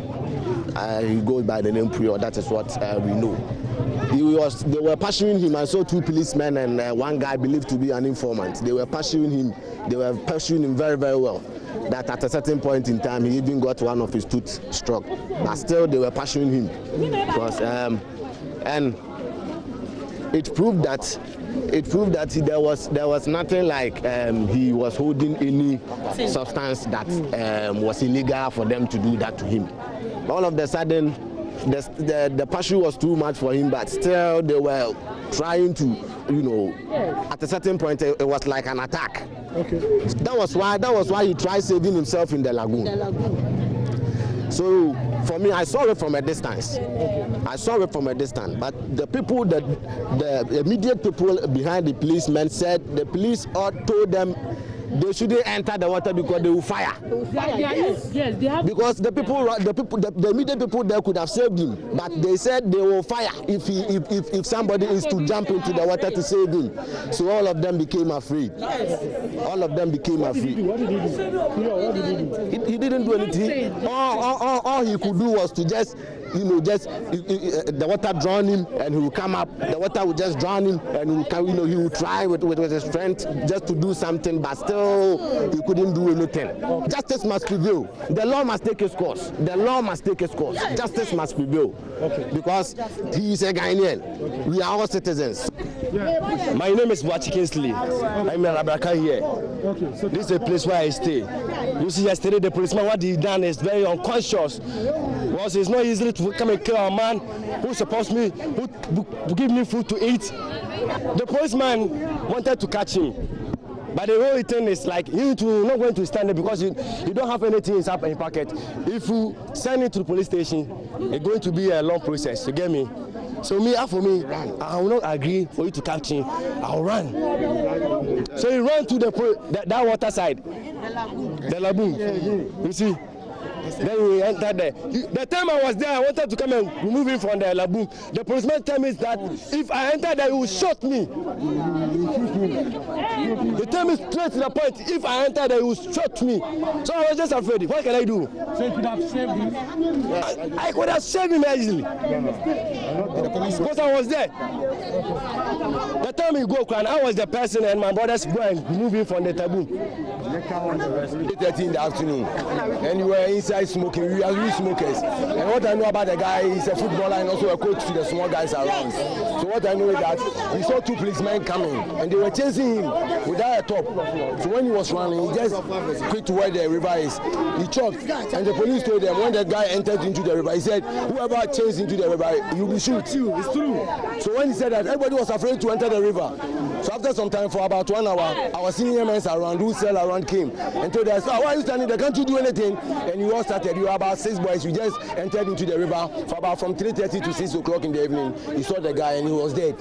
He goes by the name Prior. That is what we know. They were pursuing him. I saw 2 policemen and one guy believed to be an informant. They were pursuing him. They were pursuing him very, very well. That at a certain point in time, he even got one of his tooth struck. But still, they were pursuing him. And it proved that there was nothing like he was holding any substance that was illegal for them to do that to him. All of a sudden, the pursuit was too much for him, but still they were trying to, at a certain point it was like an attack. Okay. That was why he tried saving himself in the lagoon. So for me, I saw it from a distance. I saw it from a distance. But the people, the immediate people behind the policemen said the police told them they shouldn't enter the water because they will fire. Yes, they have. Because the immediate people there could have saved him, but they said they will fire if somebody is to jump into the water to save him. So all of them became afraid. All of them became afraid. What did he do? He didn't do anything. All he could do was to just the water drown him and he will come up. The water will just drown him and he will try with his strength just to do something, but still he couldn't do anything. Justice must prevail. The law must take its course. The law must take its course. Justice must prevail. Because he is a Ghanaian. We are all citizens. My name is Wachi Kinsley. I'm in Abraka here. This is a place where I stay. You see, yesterday the policeman, what he done is very unconscious. Because it's not easy to come and kill a man who's supposed to give me food to eat. The policeman wanted to catch him. But the whole thing is like you're not going to stand there because you don't have anything in your pocket. If you send it to the police station, it's going to be a long process. You get me? So for me, I will not agree for you to catch him. I'll run. So he ran to that water side, the lagoon. You see? Then we entered there. The time I was there, I wanted to come and remove him from the lagoon. The policeman told me that if I enter there, he will shoot me. He told me straight to the point, if I enter there, he will shoot me. So I was just afraid. What can I do? So you could have saved him? I could have saved him easily. Because I was there. The time he go crying, I was the person and my brothers go and remove him from the taboo. 8:30 in the afternoon, and you were inside smoking. We are real smokers. And what I know about the guy, he's a footballer and also a coach to the small guys around. So what I know is that we saw 2 policemen coming, and they were chasing him without a top. So when he was running, he just quit to where the river is. He chopped, and the police told them when the guy entered into the river, he said, whoever chased into the river, you'll be shoot. It's true. So when he said that, everybody was afraid to enter the river. So after some time, for about 1 hour, our senior men around, who sell around, came and told us, why are you standing there? Can't you do anything? And we all started. You were about 6 boys. We just entered into the river for about from 3:30 to 6 o'clock in the evening. We saw the guy and he was dead.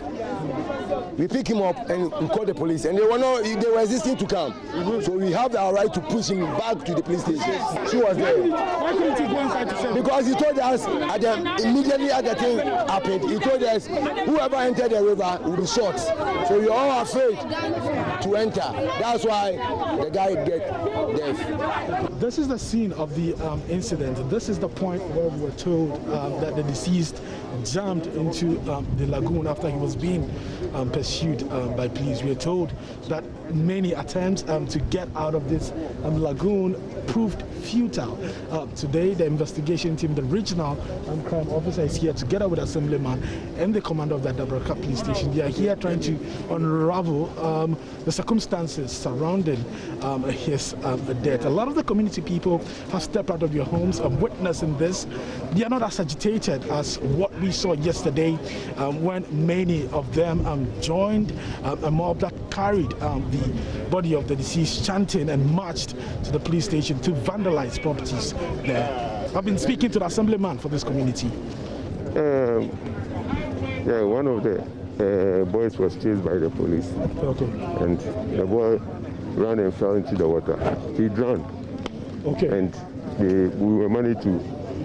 We picked him up and we called the police, and they were resisting to come. So we have our right to push him back to the police station. She was there. Why couldn't he go inside to say? Because he told us immediately as the thing happened, he told us whoever entered the river will be shot. So we were all afraid to enter. That's why the guy get death. This is the scene of the incident. This is the point where we were told that the deceased jumped into the lagoon after he was being pursued by police. We are told that many attempts to get out of this lagoon proved futile. Today, the investigation team, the regional crime officer, is here together with Assemblyman and the commander of the Adabraka police station. They are here trying to unravel the circumstances surrounding his death. A lot of the community people have stepped out of their homes witnessing this. They are not as agitated as what we saw yesterday when many of them joined a mob that carried the body of the deceased, chanting and marched to the police station to vandalize properties there. I've been speaking to the assemblyman for this community. Yeah, one of the boys was chased by the police. Okay. And the boy ran and fell into the water. He drowned. Okay. And we were managed to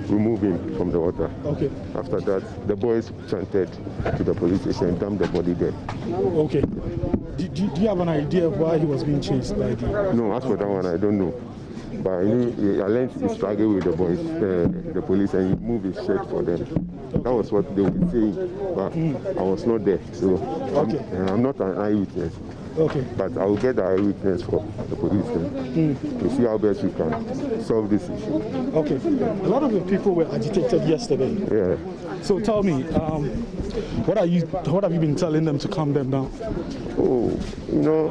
remove him from the water. Okay. After that, the boys chanted to the police station and dumped the body there. Okay. Do you have an idea of why he was being chased by the... No, as for that one, I don't know. But I learned to struggle with the boys, the police, and he moved his shirt for them. That was what they were saying, but I was not there, so I'm not an eyewitness. Okay. But I will get the eyewitness for the police to see how best we can solve this issue. Okay. A lot of the people were agitated yesterday. Yeah. So tell me, what have you been telling them to calm them down? Oh, you know,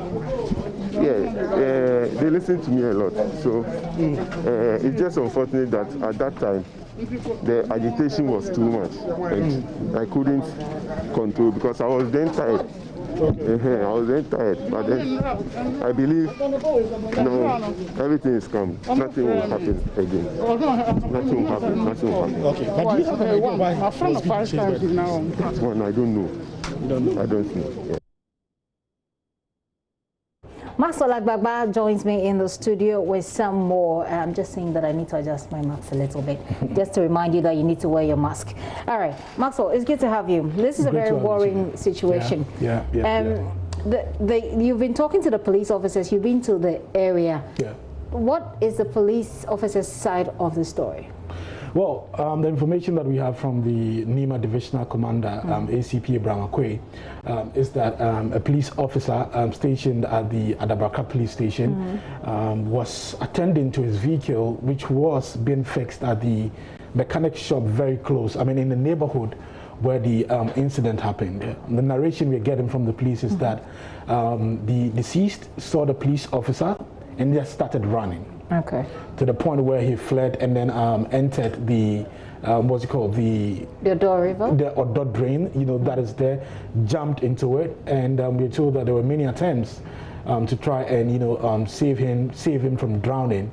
they listen to me a lot. So it's just unfortunate that at that time the agitation was too much and I couldn't control because I was then tired. I was then tired, but then I believe everything is calm. Nothing will happen again. Nothing will happen. Nothing will happen. Okay, but do you have an idea why he was being chased by the police? One, I don't know. You don't know? I don't know. Yeah. Maxwell Agbagba joins me in the studio with some more. I'm just saying that I need to adjust my mask a little bit, just to remind you that you need to wear your mask. All right, Maxwell, it's good to have you. This is a very worrying situation. Yeah. You've been talking to the police officers. You've been to the area. Yeah. What is the police officers' side of the story? Well, the information that we have from the Nima Divisional Commander, ACP Bramakwe, is that a police officer stationed at the Adabraka police station was attending to his vehicle, which was being fixed at the mechanic shop very close, in the neighborhood where the incident happened. The narration we're getting from the police is that the deceased saw the police officer and just started running. Okay. To the point where he fled and then entered the what's it called, the Odo River, the Odo drain, that is there, jumped into it, and we're told that there were many attempts to try and save him from drowning.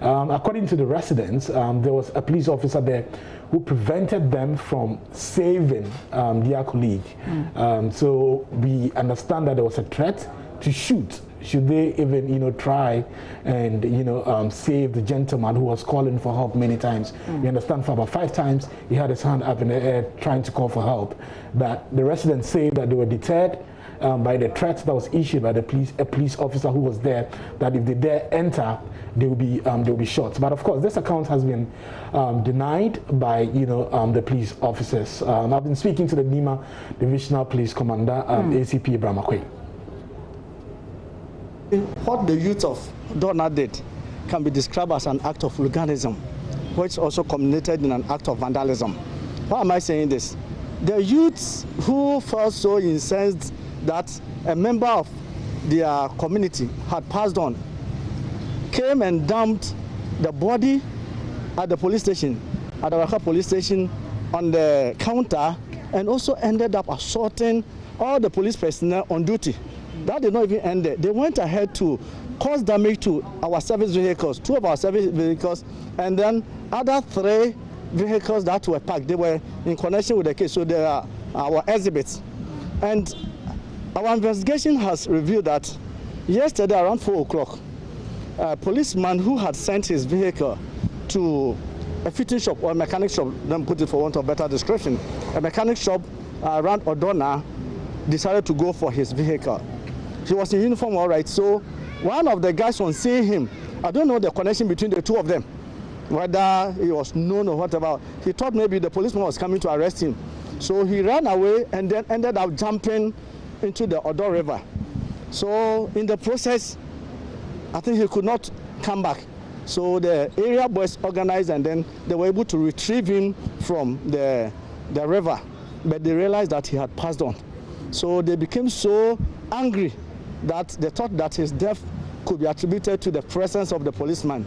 According to the residents, there was a police officer there who prevented them from saving their colleague. So we understand that there was a threat to shoot should they even try and save the gentleman who was calling for help many times. We understand for about 5 times he had his hand up in the air trying to call for help, but the residents say that they were deterred by the threat that was issued by the police, a police officer who was there, that if they dare enter, they will be shot. But of course, this account has been denied by the police officers. I've been speaking to the Nima Divisional Police Commander, ACP Bramakwe. What the youth of Donna did can be described as an act of hooliganism, which also culminated in an act of vandalism. Why am I saying this? The youths who felt so incensed that a member of their community had passed on, came and dumped the body at the police station, at the Raka police station, on the counter, and also ended up assaulting all the police personnel on duty. That did not even end there. They went ahead to cause damage to our service vehicles, 2 of our service vehicles, and then other 3 vehicles that were parked. They were in connection with the case, so they are our exhibits. And our investigation has revealed that yesterday around 4 o'clock, a policeman who had sent his vehicle to a fitting shop or a mechanic shop, then put it for want of better description, a mechanic shop around Odona, decided to go for his vehicle. He was in uniform, all right, so one of the guys on seeing him, I don't know the connection between the 2 of them, whether he was known or whatever. He thought maybe the policeman was coming to arrest him. So he ran away and then ended up jumping into the Odo River. So in the process, I think he could not come back. So the area boys organized and then they were able to retrieve him from the river. But they realized that he had passed on. So they became so angry that they thought that his death could be attributed to the presence of the policeman.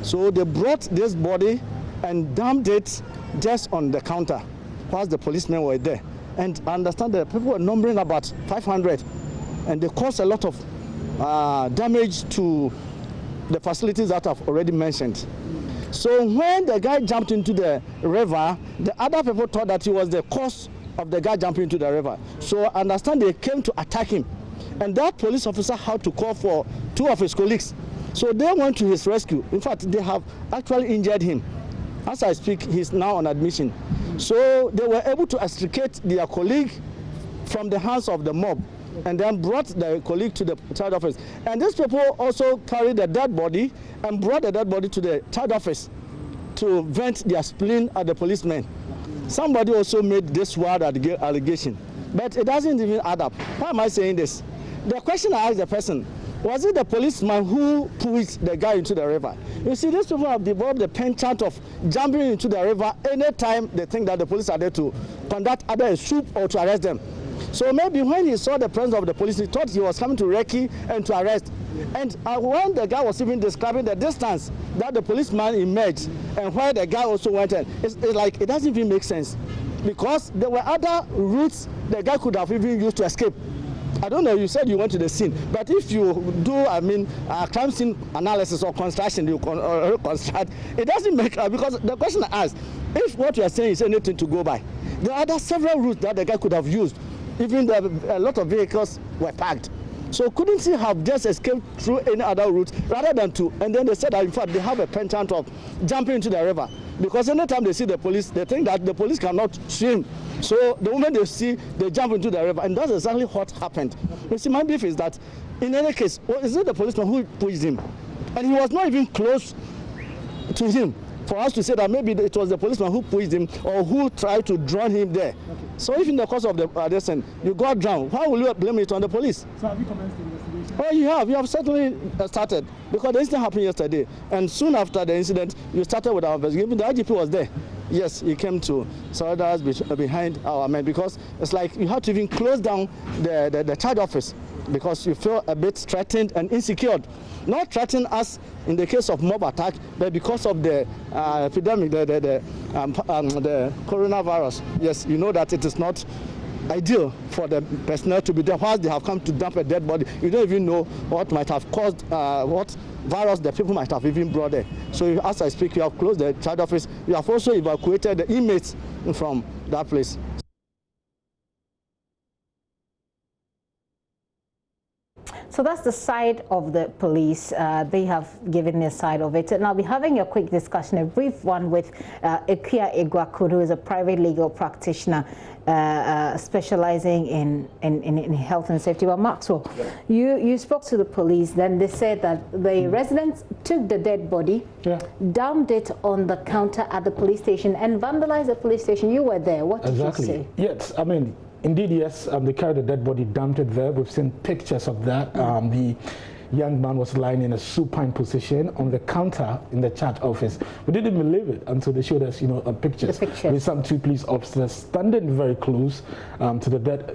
So they brought this body and dumped it just on the counter whilst the policemen were there. And I understand that people were numbering about 500, and they caused a lot of damage to the facilities that I've already mentioned. So when the guy jumped into the river, the other people thought that he was the cause of the guy jumping into the river. So I understand they came to attack him. And that police officer had to call for 2 of his colleagues. So they went to his rescue. In fact, they have actually injured him. As I speak, he's now on admission. So they were able to extricate their colleague from the hands of the mob and then brought the colleague to the child office. And these people also carried the dead body and brought the dead body to the child office to vent their spleen at the policemen. Somebody also made this wild allegation, but it doesn't even add up. Why am I saying this? The question I asked the person, was it the policeman who pushed the guy into the river? You see, these people have developed the penchant of jumping into the river anytime they think that the police are there to conduct either a swoop or to arrest them. So maybe when he saw the presence of the police, he thought he was coming to recce and to arrest. And when the guy was even describing the distance that the policeman emerged and where the guy also went in, it's like it doesn't even make sense. Because there were other routes the guy could have even used to escape. I don't know, you said you went to the scene, but if you do, crime scene analysis or construction, you reconstruct, it doesn't make sense, because the question I asked, if what you are saying is anything to go by, there are other several routes that the guy could have used. Even a lot of vehicles were parked. So couldn't he have just escaped through any other route rather than to? And then they said that in fact they have a penchant of jumping into the river, because anytime they see the police, they think that the police cannot swim. So the moment they see, they jump into the river, and that's exactly what happened. You see, my beef is that in any case, is it the policeman who pushed him? And he was not even close to him for us to say that maybe it was the policeman who pushed him or who tried to drown him there. Okay. So if in the course of the descent you got drowned, why will you blame it on the police? So have you commenced the investigation? Oh, you have certainly started, because the incident happened yesterday, and soon after the incident, you started with our investigation. The IGP was there. Yes, he came to soldiers behind our men, because it's like you have to even close down the charge office because you feel a bit threatened and insecure. Not threatened as in the case of mob attack, but because of the epidemic, the coronavirus. Yes, you know that it is not ideal for the personnel to be there whilst they have come to dump a dead body. You don't even know what might have caused, what virus the people might have even brought there. So as I speak, you have closed the charge office. You have also evacuated the inmates from that place. So that's the side of the police. They have given their side of it. And I'll be having a quick discussion, a brief one, with Ekia Egwakud, who is a private legal practitioner specializing in health and safety. But Maxwell, you spoke to the police. Then they said that the residents took the dead body, dumped it on the counter at the police station, and vandalized the police station. You were there. What did you say? Yes, I mean, indeed, yes, they carried the dead body, dumped it there. We've seen pictures of that. young man was lying in a supine position on the counter in the church office. We didn't believe it until they showed us, pictures with some 2 police officers standing very close to the dead,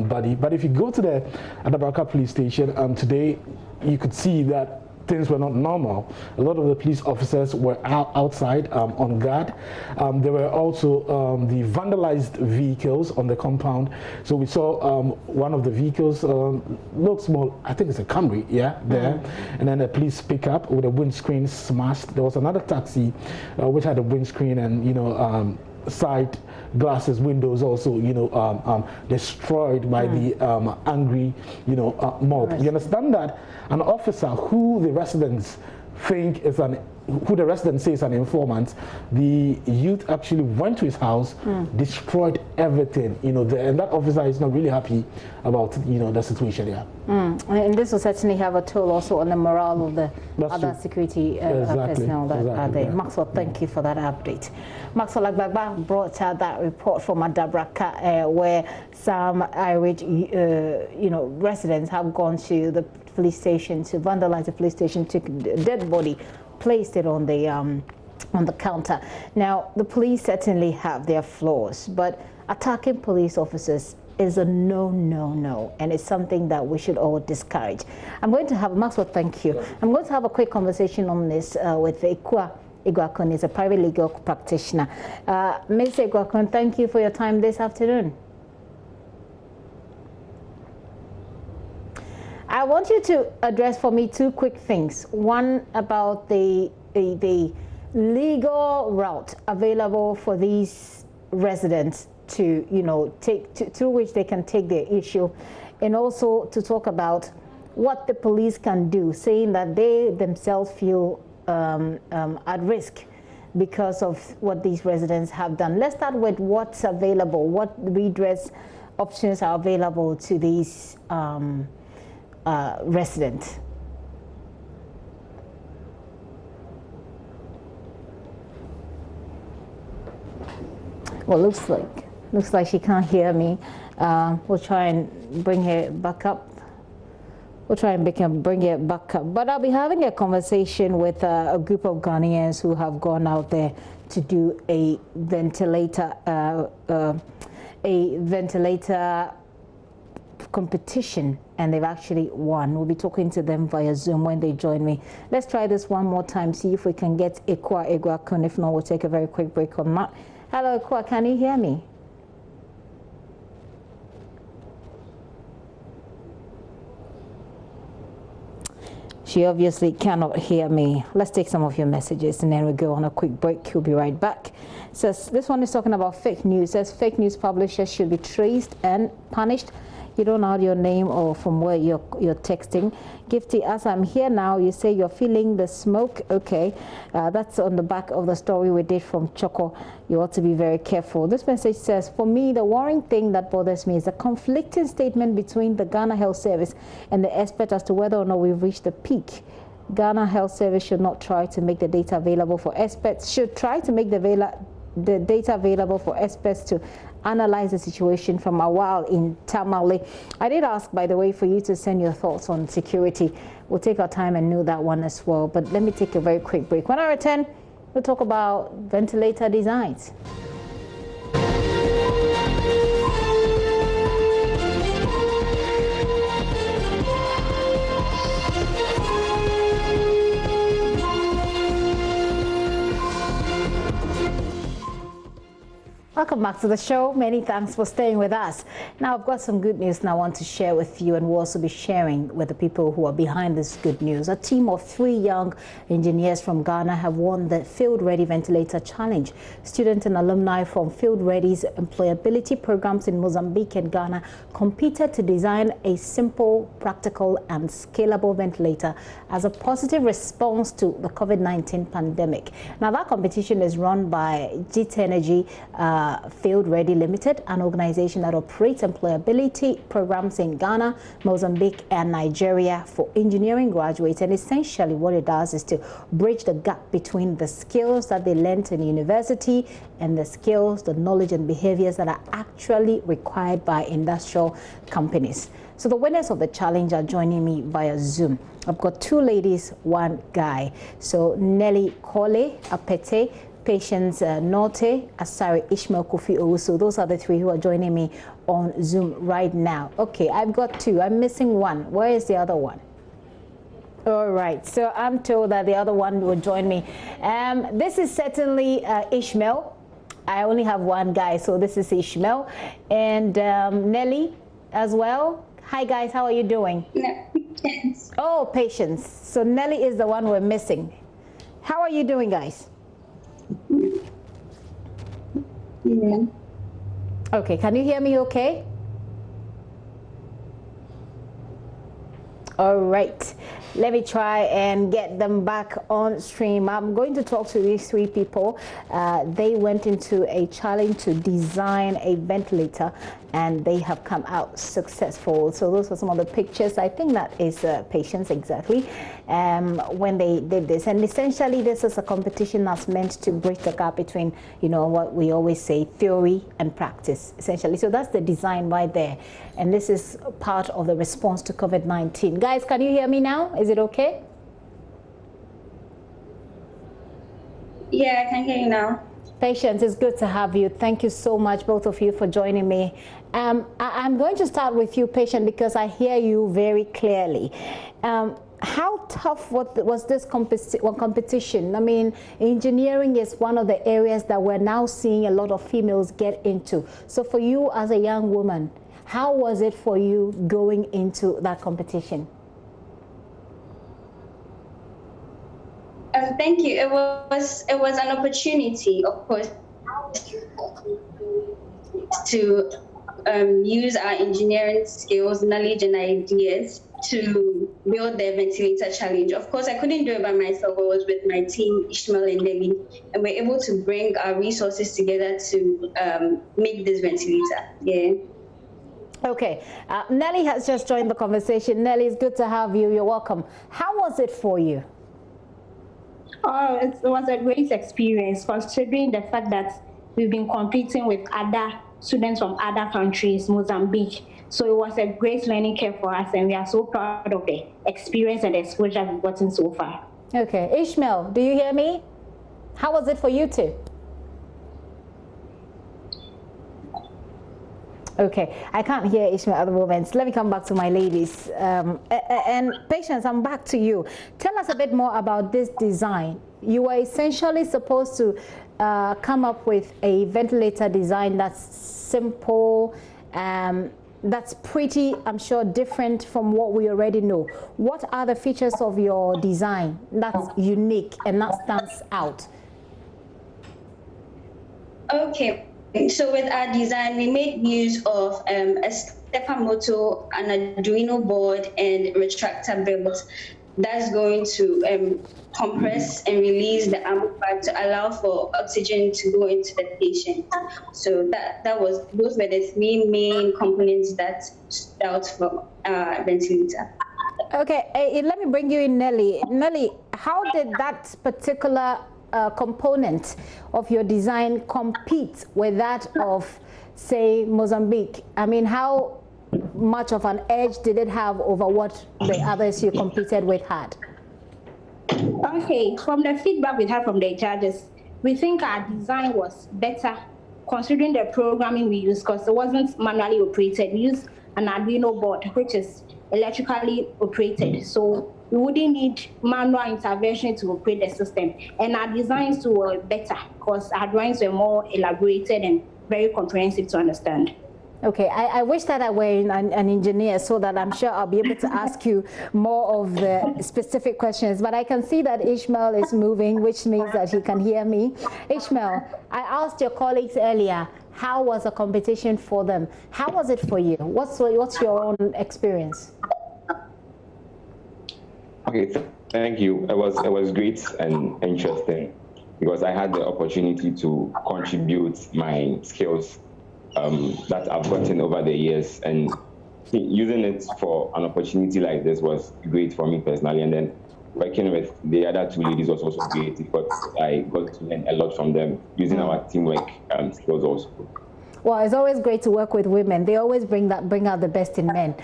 body. But if you go to the Adabraka police station today, you could see that things were not normal. A lot of the police officers were outside on guard. There were also the vandalized vehicles on the compound. So we saw one of the vehicles looked small. I think it's a Camry, there. And then a police pickup with a windscreen smashed. There was another taxi which had a windscreen and side glasses, windows also, destroyed by the angry, mob. You understand that an officer who the residents think is who the residents say is an informant, the youth actually went to his house, destroyed everything, and that officer is not really happy about, the situation here. And this will certainly have a toll also on the morale of the other security personnel that are there. Yeah. Maxwell, thank you for that update. Maxwell Agbagba brought out that report from Adabraka where some Irish, residents have gone to the police station to vandalize the police station, took a dead body, placed it on the counter. Now, the police certainly have their flaws, but attacking police officers is a no, and it's something that we should all discourage. I'm going to have, Maxwell, thank you. I'm going to have a quick conversation on this with Ikua Iguakun, is a private legal practitioner. Ms. Iguakun, thank you for your time this afternoon. I want you to address for me 2 quick things. One about the legal route available for these residents to, through which they can take their issue, and also to talk about what the police can do, saying that they themselves feel at risk because of what these residents have done. Let's start with what's available, what redress options are available to these resident. Well, looks like she can't hear me. We'll try and bring her back up. We'll try and bring it back up. But I'll be having a conversation with a group of Ghanaians who have gone out there to do a ventilator competition, and they've actually won. We'll be talking to them via Zoom when they join me. Let's try this one more time, see if we can get Ikua Iguakun. If not, we'll take a very quick break on that. Hello, Ikua, can you hear me? She obviously cannot hear me. Let's take some of your messages and then we'll go on a quick break. We'll be right back. Says this one is talking about fake news. Says fake news publishers should be traced and punished. You don't know your name or from where you're texting. Gifty, as I'm here now, you say you're feeling the smoke. Okay, that's on the back of the story we did from Choco. You ought to be very careful. This message says, for me, the worrying thing that bothers me is the conflicting statement between the Ghana Health Service and the expert as to whether or not we've reached the peak. Ghana Health Service should not try to make the data available for experts, should try to make the data available for experts to analyze the situation from a while in Tamale. I did ask, by the way, for you to send your thoughts on security. We'll take our time and know that one as well. But let me take a very quick break. When I return, we'll talk about ventilator designs. Welcome back to the show. Many thanks for staying with us. Now, I've got some good news now I want to share with you, and we'll also be sharing with the people who are behind this good news. A team of 3 young engineers from Ghana have won the Field Ready Ventilator Challenge. Students and alumni from Field Ready's employability programs in Mozambique and Ghana competed to design a simple, practical and scalable ventilator as a positive response to the COVID-19 pandemic. Now, that competition is run by JIT Energy, Field Ready Limited, an organization that operates employability programs in Ghana, Mozambique, and Nigeria for engineering graduates. And essentially what it does is to bridge the gap between the skills that they learned in university and the skills, the knowledge and behaviors that are actually required by industrial companies. So the winners of the challenge are joining me via Zoom. I've got 2 ladies, 1 guy. So Nelly Kole Apete, Patience Norte, Asari Ishmael Kofi Owusu. Those are the 3 who are joining me on Zoom right now. Okay, I've got 2. I'm missing 1. Where is the other one? All right, so I'm told that the other one will join me. This is certainly Ishmael. I only have 1 guy, so this is Ishmael. And Nelly as well. Hi guys, how are you doing? Patience. Oh, Patience. So Nelly is the one we're missing. How are you doing, guys? Yeah. Okay, can you hear me okay? All right, let me try and get them back on stream. I'm going to talk to these 3 people. They went into a challenge to design a ventilator and they have come out successful. So those are some of the pictures. I think that is Patience exactly when they did this. And essentially this is a competition that's meant to bridge the gap between, you know, what we always say, theory and practice, essentially. So that's the design right there. And this is part of the response to COVID-19. Guys, can you hear me now? Is it okay? Yeah, I can hear you now. Patience, it's good to have you. Thank you so much, both of you, for joining me. I'm going to start with you, Patience, because I hear you very clearly. How tough was this competition? I mean, engineering is one of the areas that we're now seeing a lot of females get into. So for you as a young woman, how was it for you going into that competition? Thank you. It was an opportunity, of course, to use our engineering skills, knowledge, and ideas to build the ventilator challenge. Of course, I couldn't do it by myself. I was with my team, Ishmael and Nelly, and we're able to bring our resources together to make this ventilator. Yeah. Okay, Nelly has just joined the conversation. Nelly, it's good to have you. You're welcome. How was it for you? Oh, it was a great experience, considering the fact that we've been competing with other students from other countries, Mozambique. So it was a great learning curve for us, and we are so proud of the experience and the exposure we've gotten so far. Okay, Ishmael, do you hear me? How was it for you too? Okay, I can't hear Ishmael at the moment. Let me come back to my ladies. And Patience, I'm back to you. Tell us a bit more about this design. You were essentially supposed to come up with a ventilator design that's simple, that's pretty, I'm sure, different from what we already know. What are the features of your design that's unique and that stands out? Okay. So with our design, we made use of a stepper motor, an Arduino board, and retractor belt that's going to compress and release the ammo pipe to allow for oxygen to go into the patient. So those were the 3 main components that stood out for our ventilator. Okay, let me bring you in, Nelly. Nelly, how did that particular component of your design compete with that of, say, Mozambique? I mean, how much of an edge did it have over what the others you competed with had? Okay, from the feedback we had from the judges, we think our design was better considering the programming we used, because it wasn't manually operated. We used an Arduino board, which is electrically operated. So we wouldn't need manual intervention to operate the system. And our designs were better because our drawings were more elaborated and very comprehensive to understand. Okay, I wish that I were an engineer so that I'm sure I'll be able to ask you more of the specific questions. But I can see that Ishmael is moving, which means that he can hear me. Ishmael, I asked your colleagues earlier, how was the competition for them? How was it for you? What's your own experience? Okay, thank you. It was great and interesting. because I had the opportunity to contribute my skills that I've gotten over the years, and using it for an opportunity like this was great for me personally. And then working with the other two ladies was also great because I got to learn a lot from them using our teamwork skills also. Well, it's always great to work with women. They always bring out the best in men.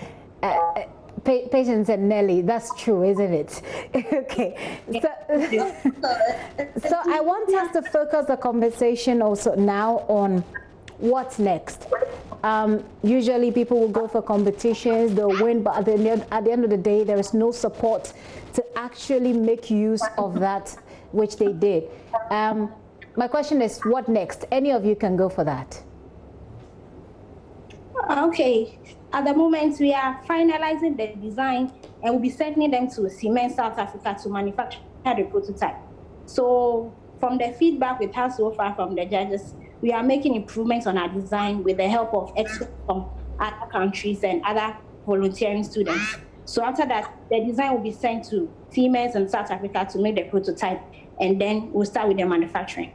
Patience and Nelly, that's true, isn't it? Okay. So I want us to focus the conversation also now on what's next. Usually people will go for competitions, they'll win, but at the end of the day, there is no support to actually make use of that which they did. My question is, what next? Any of you can go for that. Okay. At the moment, we are finalizing the design and we'll be sending them to Siemens South Africa to manufacture the prototype. So from the feedback we've had so far from the judges, we are making improvements on our design with the help of experts from other countries and other volunteering students. So after that, the design will be sent to Siemens in South Africa to make the prototype, and then we'll start with the manufacturing.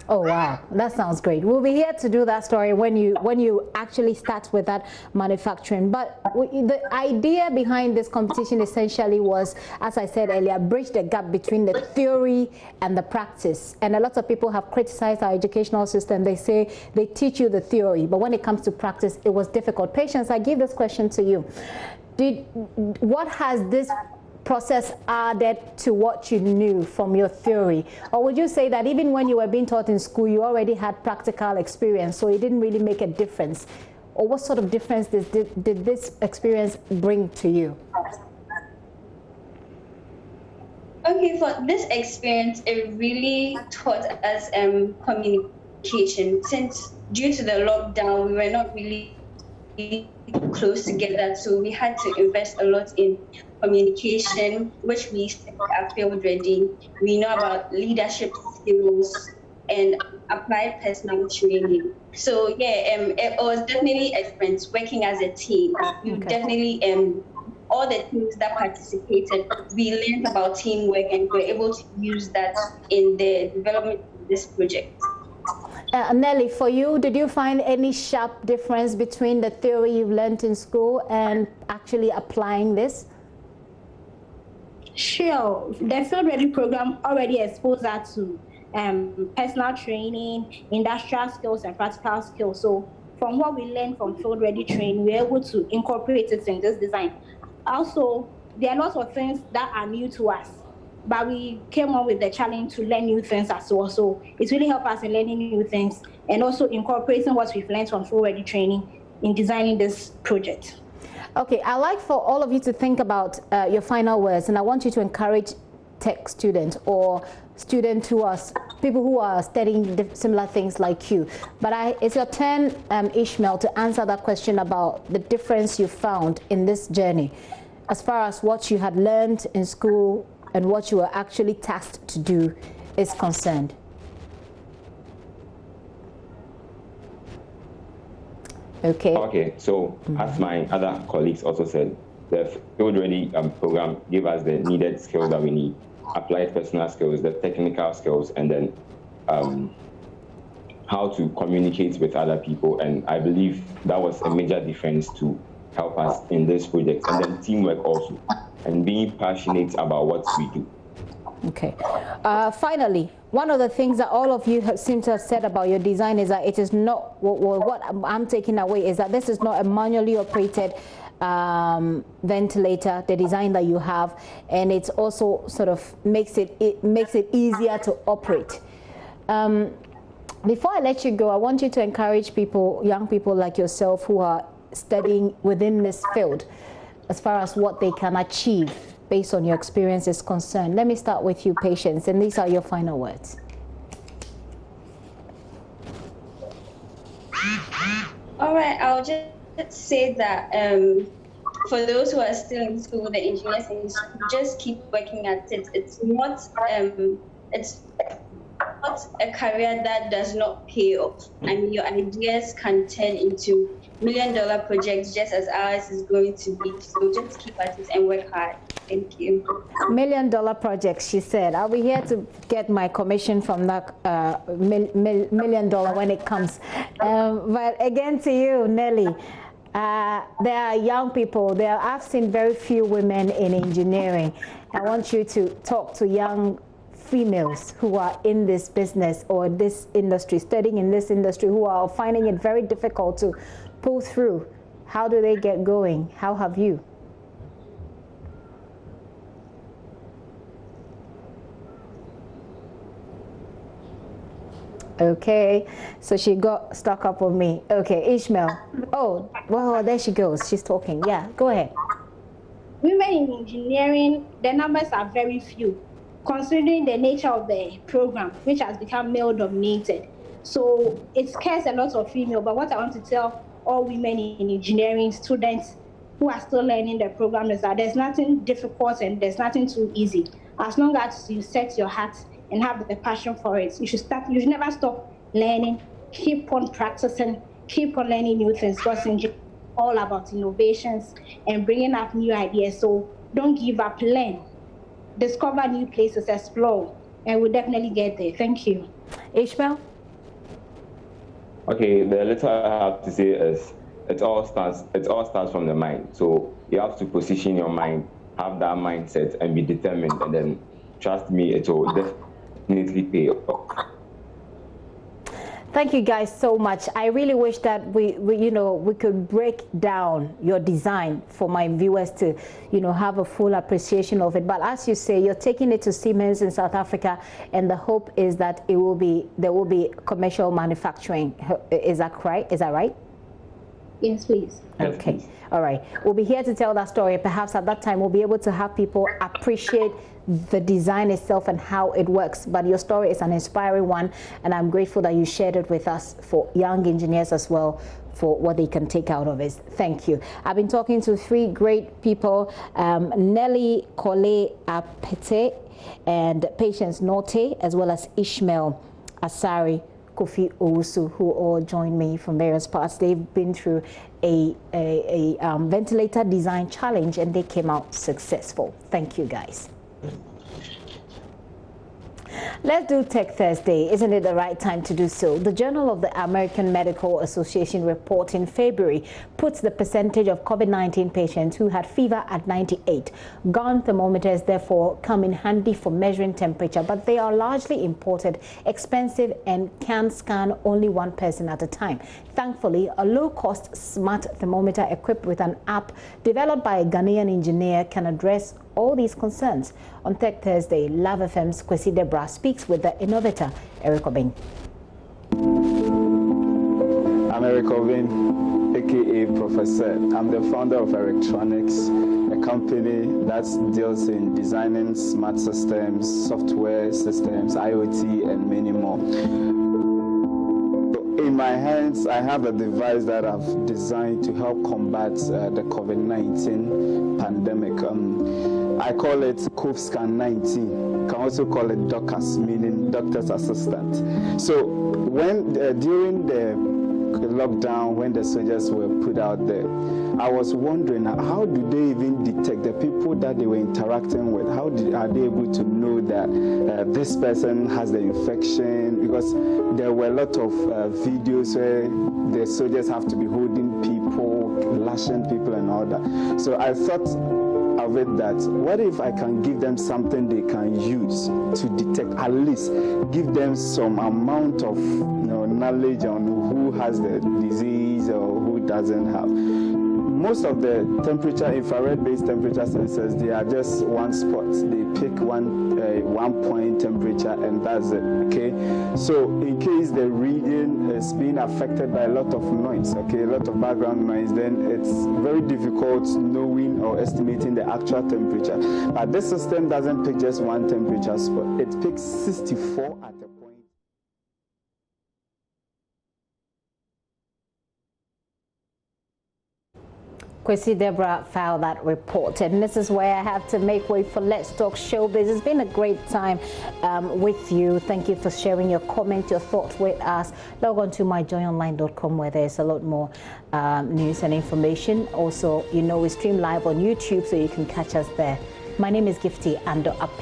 Oh wow, that sounds great. We'll be here to do that story when you actually start with that manufacturing. But the idea behind this competition essentially was, as I said earlier, bridge the gap between the theory and the practice. And a lot of people have criticized our educational system. They say they teach you the theory, but when it comes to practice, it was difficult. Patience, I give this question to you. What has this process added to what you knew from your theory? Or would you say that even when you were being taught in school, you already had practical experience, so it didn't really make a difference? Or what sort of difference did this experience bring to you? Okay, for this experience, it really taught us communication. Since due to the lockdown, we were not really close together, so we had to invest a lot in communication, which we are field ready. We know about leadership skills and applied personal training. So yeah, it was definitely a difference working as a team. We definitely all the teams that participated, we learned about teamwork and were able to use that in the development of this project. Nelly, for you, did you find any sharp difference between the theory you've learned in school and actually applying this? Sure. The Field Ready program already exposed us to personal training, industrial skills, and practical skills. So from what we learned from Field Ready training, we're able to incorporate it in this design. Also, there are lots of things that are new to us, but we came up with the challenge to learn new things as well. So it's really helped us in learning new things and also incorporating what we've learned from Field Ready training in designing this project. Okay, I'd like for all of you to think about your final words, and I want you to encourage tech students or students who are people who are studying similar things like you. But it's your turn, Ishmael, to answer that question about the difference you found in this journey as far as what you had learned in school and what you were actually tasked to do is concerned. Okay, so as my other colleagues also said, the Field Ready program gave us the needed skills that we need: applied personal skills, the technical skills, and then how to communicate with other people. And I believe that was a major difference to help us in this project. And then teamwork also, and being passionate about what we do. Okay. Finally, one of the things that all of you seem to have said about your design is that it is not, what I'm taking away is that this is not a manually operated ventilator, the design that you have, and it's also sort of makes it easier to operate. Before I let you go, I want you to encourage people, young people like yourself who are studying within this field, as far as what they can achieve based on your experience is concerned. Let me start with you, Patience, and these are your final words. All right, I'll just say that for those who are still in school, the engineers in school, just keep working at it. It's not a career that does not pay off. I mean, your ideas can turn into million-dollar projects just as ours is going to be. So just keep at it and work hard. Thank you. Million-dollar projects, she said. I'll be here to get my commission from that million-dollar when it comes. But again to you, Nelly. There are young people. I've seen very few women in engineering. I want you to talk to young females who are in this business or this industry, studying in this industry, who are finding it very difficult to pull through. How do they get going? How have you? Okay, so she got stuck up on me. Okay, Ishmael. Oh, well, there she goes. She's talking. Yeah, go ahead. Women in engineering, the numbers are very few, considering the nature of the program, which has become male-dominated. So it scares a lot of female. But what I want to tell all women in engineering, students who are still learning the program, is that there's nothing difficult and there's nothing too easy. As long as you set your heart and have the passion for it, you should never stop learning, keep on practicing, keep on learning new things, because engineering is all about innovations and bringing up new ideas. So don't give up, learn, discover new places, explore, and we'll definitely get there. Thank you. Ishmael? Okay, the little I have to say is it all starts from the mind. So you have to position your mind, have that mindset, and be determined, and then trust me, it will definitely pay off. Thank you guys so much. I really wish that we could break down your design for my viewers to, have a full appreciation of it. But as you say, you're taking it to Siemens in South Africa, and the hope is that there will be commercial manufacturing. Is that right? Is that right? Yes, please. Okay. All right. We'll be here to tell that story. Perhaps at that time we'll be able to have people appreciate the design itself and how it works. But your story is an inspiring one, and I'm grateful that you shared it with us for young engineers as well, for what they can take out of it. Thank you. I've been talking to three great people, Nelly Kole Apete and Patience Norte, as well as Ishmael Asari Kofi Owusu, who all joined me from various parts. They've been through a ventilator design challenge, and they came out successful. Thank you, guys. Let's do Tech Thursday. Isn't it the right time to do so? The Journal of the American Medical Association report in February puts the percentage of COVID-19 patients who had fever at 98. Gun thermometers, therefore, come in handy for measuring temperature, but they are largely imported, expensive, and can scan only one person at a time. Thankfully, a low-cost smart thermometer equipped with an app developed by a Ghanaian engineer can address all these concerns. On Tech Thursday, Love FM's Kwesi Debra speaks with the innovator, Eric Obeng. I'm Eric Obeng, aka Professor. I'm the founder of Electronics, a company that deals in designing smart systems, software systems, IoT, and many more. In my hands, I have a device that I've designed to help combat the COVID-19 pandemic. I call it CoVScan 19. You can also call it DOCAS, meaning doctor's assistant. So when during the lockdown, when the soldiers were put out there, I was wondering, how do they even detect the people that they were interacting with? How are they able to know that this person has the infection? Because there were a lot of videos where the soldiers have to be holding people, lashing people and all that. So I thought of it that, what if I can give them something they can use to detect, at least give them some amount of knowledge on who has the disease or who doesn't have. Most of the temperature, infrared-based temperature sensors, they are just one spot. They pick one point temperature, and that's it, okay? So in case the region is being affected by a lot of noise, okay, a lot of background noise, then it's very difficult knowing or estimating the actual temperature. But this system doesn't pick just one temperature spot. It picks 64 at a point. Kwesi Deborah filed that report, and this is where I have to make way for Let's Talk Showbiz. It's been a great time with you. Thank you for sharing your comment, your thoughts with us. Log on to myjoyonline.com where there's a lot more news and information. Also, you know, we stream live on YouTube, so you can catch us there. My name is Gifty Ando Apia.